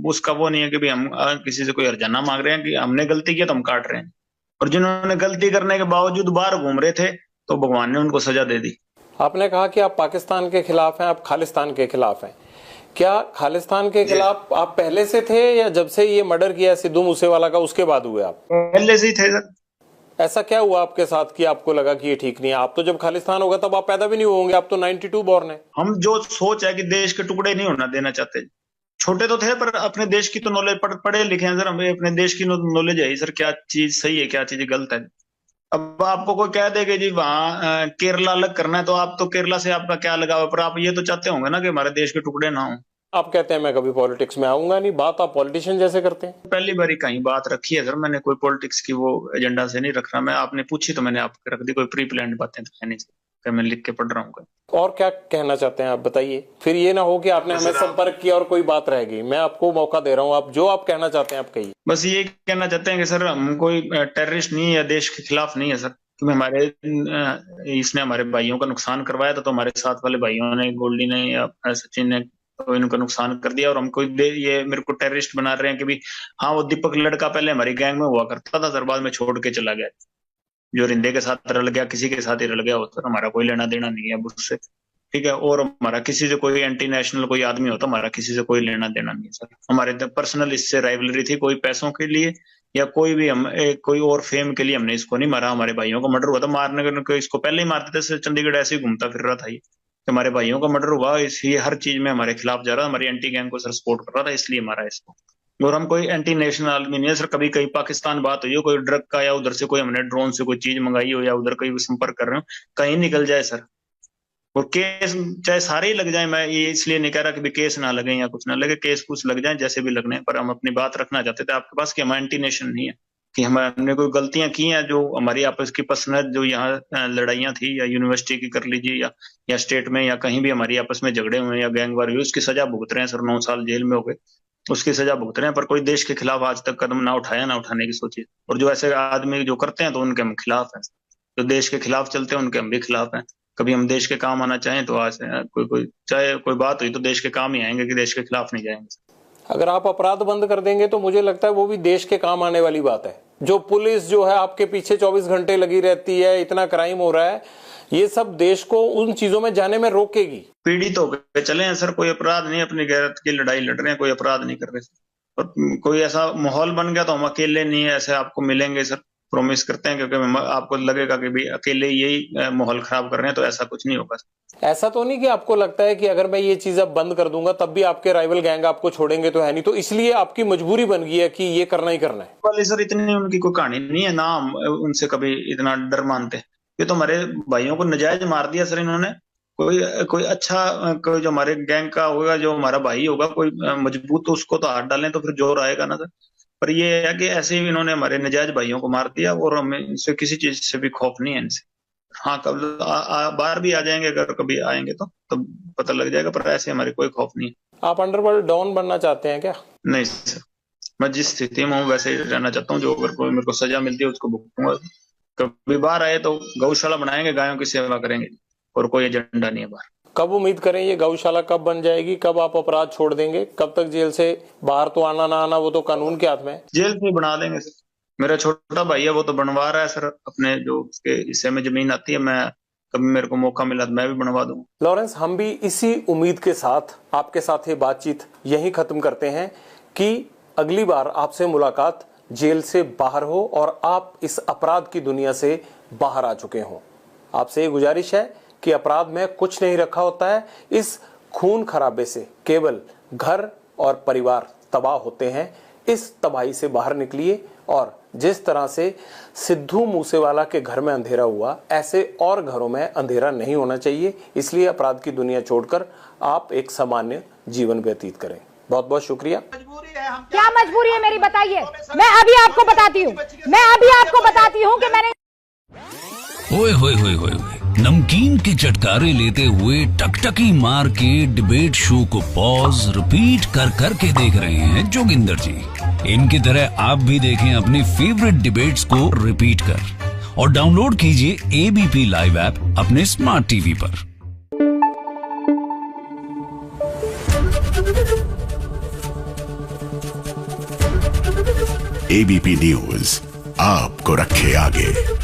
उसका वो नहीं है कि भाई हम किसी से कोई हर्जाना मांग रहे हैं कि हमने गलती किया तो हम काट रहे हैं। और जिन्होंने गलती करने के बावजूद बाहर घूम रहे थे तो भगवान ने उनको सजा दे दी। आपने कहा कि आप पाकिस्तान के खिलाफ हैं, आप खालिस्तान के खिलाफ हैं। क्या खालिस्तान के खिलाफ आप पहले से थे, या जब से ये मर्डर किया सिद्धू मूसेवाला का उसके बाद हुए आप? पहले से ही थे सर। ऐसा क्या हुआ आपके साथ कि आपको लगा कि ये ठीक नहीं है? आप तो जब खालिस्तान होगा तब आप पैदा भी नहीं होंगे, आप तो 92 बॉर्न है। हम जो सोच है कि देश के टुकड़े नहीं होना देना चाहते। छोटे तो थे पर अपने देश की तो नॉलेज, पढ़े लिखे हैं सर, हमें अपने देश की नॉलेज है सर, क्या चीज सही है क्या चीज गलत है। अब आपको कोई कह देगा जी वहां केरला अलग करना है, तो आप तो केरला से आपका क्या लगाव है? पर आप ये तो चाहते होंगे ना कि हमारे देश के टुकड़े ना हो। आप कहते हैं मैं कभी पॉलिटिक्स में आऊंगा नहीं, बात आप पॉलिटिशियन जैसे करते हैं। पहली बार ही कहीं बात रखी है सर, मैंने कोई पॉलिटिक्स की वो एजेंडा से नहीं रख रहा। मैं आपने पूछी तो मैंने आपको रख दी, कोई प्री प्लान्ड बातें तो है नहीं सर, मैं लिख के पढ़ रहा हूँ। और क्या कहना चाहते हैं आप बताइए, फिर ये ना हो कि आपने हमें संपर्क किया और कोई बात रह गई। मैं आपको मौका दे रहा हूँ, आप जो आप कहना चाहते हैं आप कहिए। बस ये कहना चाहते हैं कि सर हम कोई टेररिस्ट नहीं है या देश के खिलाफ नहीं है सर। हमारे इसने हमारे भाइयों का नुकसान करवाया था, तो हमारे साथ वाले भाइयों ने, गोल्डी ने या सचिन ने, तो इनका नुकसान कर दिया। और हमको ये मेरे को टेररिस्ट बना रहे हैं कि भी हाँ, वो दीपक लड़का पहले हमारी गैंग में हुआ करता था सर, बाद में छोड़ के चला गया। जो रिंदे के साथ रल गया, किसी के साथ ही रल गया हो सर, हमारा कोई लेना देना नहीं है उससे, ठीक है। और हमारा किसी से कोई एंटी नेशनल कोई आदमी होता, हमारा किसी से कोई लेना देना नहीं है सर। हमारे पर्सनल इससे राइवलरी थी, कोई पैसों के लिए या कोई भी हम कोई और फेम के लिए हमने इसको नहीं मारा। हमारे भाइयों का मर्डर हुआ था, मारने को इसको पहले ही मारते थे सर। चंडीगढ़ ऐसे ही घूमता फिर रहा था ये। हमारे भाइयों का मर्डर हुआ, इसलिए हर चीज में हमारे खिलाफ जा रहा, हमारी एंटी गैंग को सर सपोर्ट कर रहा था, इसलिए मारा इसको। और हम कोई एंटी नेशनल आदमी नहीं है सर। कभी कहीं पाकिस्तान बात हुई हो, कोई ड्रग का, या उधर से कोई हमने ड्रोन से कोई चीज मंगाई हो, या उधर कहीं संपर्क कर रहे हो, कहीं निकल जाए सर। और केस चाहे सारे ही लग जाए, मैं ये इसलिए नहीं कह रहा कि भी केस ना लगे या कुछ ना लगे, केस कुछ लग जाए जैसे भी लगने, पर हम अपनी बात रखना चाहते थे आपके पास कि हम एंटी नेशन नहीं है, कि हमने कोई गलतियां की हैं, जो हमारी आपस की पर्सनल जो यहाँ लड़ाइयां थी, या यूनिवर्सिटी की कर लीजिए, या स्टेट में, या कहीं भी हमारी आपस में झगड़े हुए, या गैंगवार हुए, उसकी सजा भुगत रहे हैं सर। 9 साल जेल में हो गए, उसकी सजा भुगत रहे हैं, पर कोई देश के खिलाफ आज तक कदम ना उठाया, ना उठाने की सोची। और जो ऐसे आदमी जो करते हैं तो उनके हम खिलाफ हैं। जो देश के खिलाफ चलते हैं उनके हम भी खिलाफ हैं। कभी हम देश के काम आना चाहें तो आज कोई चाहे कोई बात हुई तो देश के काम ही आएंगे, कि देश के खिलाफ नहीं जाएंगे। अगर आप अपराध बंद कर देंगे तो मुझे लगता है वो भी देश के काम आने वाली बात है। जो पुलिस जो है आपके पीछे 24 घंटे लगी रहती है, इतना क्राइम हो रहा है, ये सब देश को उन चीजों में जाने में रोकेगी। पीड़ित हो गए चले हैं सर, कोई अपराध नहीं, अपनी गैरत की लड़ाई लड़ रहे हैं, कोई अपराध नहीं कर रहे सर। और कोई ऐसा माहौल बन गया तो हम अकेले नहीं है, ऐसे आपको मिलेंगे सर, प्रॉमिस करते हैं, क्योंकि आपको लगेगा कि भाई अकेले यही माहौल खराब कर रहे हैं, तो ऐसा कुछ नहीं होगा। ऐसा तो नहीं कि आपको लगता है कि अगर मैं ये चीज अब बंद कर दूंगा तब भी आपके राइवल गैंग आपको छोड़ेंगे तो है नहीं, तो इसलिए आपकी मजबूरी बन गई है कि ये करना ही करना है? वाले सर इतनी उनकी कोई कहानी नहीं है ना, हम उनसे कभी इतना डर मानते। ये तो हमारे भाइयों को नजायज मार दिया सर इन्होंने। कोई अच्छा कोई जो हमारे गैंग का होगा, जो हमारा भाई होगा कोई मजबूत, तो उसको तो हाथ डालें तो फिर जोर आएगा ना सर। पर ये है कि ऐसे ही इन्होंने हमारे नजायज भाइयों को मार दिया, और हमें इनसे किसी चीज से भी खौफ नहीं है इनसे। हाँ, कब बाहर भी आ जाएंगे, अगर कभी आएंगे तो तब पता लग जाएगा, पर ऐसे हमारे कोई खौफ नहीं है। आप अंडरवर्ल्ड डॉन बनना चाहते हैं क्या? नहीं सर, मैं जिस स्थिति में हूँ वैसे ही रहना चाहता हूँ। जो अगर कोई मेरे को सजा मिलती है उसको भुगतूंगा। कभी बाहर आए तो गौशाला बनाएंगे, गायों की सेवा करेंगे, और कोई एजेंडा नहीं है बाहर। कब उम्मीद करें ये गौशाला कब बन जाएगी? कब आप अपराध छोड़ देंगे? कब तक जेल से बाहर तो आना ना आना वो तो कानून के हाथ में है। जेल से बना देंगे सर। मेरा छोटा भाई है, वो तो बनवा रहा है सर, अपने जो उसके हिस्से में जमीन आती है। मैं कभी मेरे को मौका मिला तो मैं भी बनवा दूंगा। लॉरेंस, हम भी इसी उम्मीद के साथ आपके साथ ये बातचीत यहीं खत्म करते हैं कि अगली बार आपसे मुलाकात जेल से बाहर हो और आप इस अपराध की दुनिया से बाहर आ चुके हों। आपसे ये गुजारिश है कि अपराध में कुछ नहीं रखा होता है। इस खून खराबे से केवल घर और परिवार तबाह होते हैं। इस तबाही से बाहर निकलिए, और जिस तरह से सिद्धू मूसेवाला के घर में अंधेरा हुआ, ऐसे और घरों में अंधेरा नहीं होना चाहिए। इसलिए अपराध की दुनिया छोड़कर आप एक सामान्य जीवन व्यतीत करें। बहुत बहुत शुक्रिया। क्या मजबूरी है मेरी, बताइए। मैं अभी आपको बताती हूँ कि मैंने ओए होए होए होए नमकीन के चटकारे लेते हुए टकटकी मार के डिबेट शो को पॉज रिपीट कर कर के देख रहे हैं जोगिंदर जी। इनकी तरह आप भी देखें अपनी फेवरेट डिबेट्स को रिपीट कर, और डाउनलोड कीजिए एबीपी लाइव ऐप अपने स्मार्ट टीवी पर। एबीपी न्यूज आपको रखे आगे।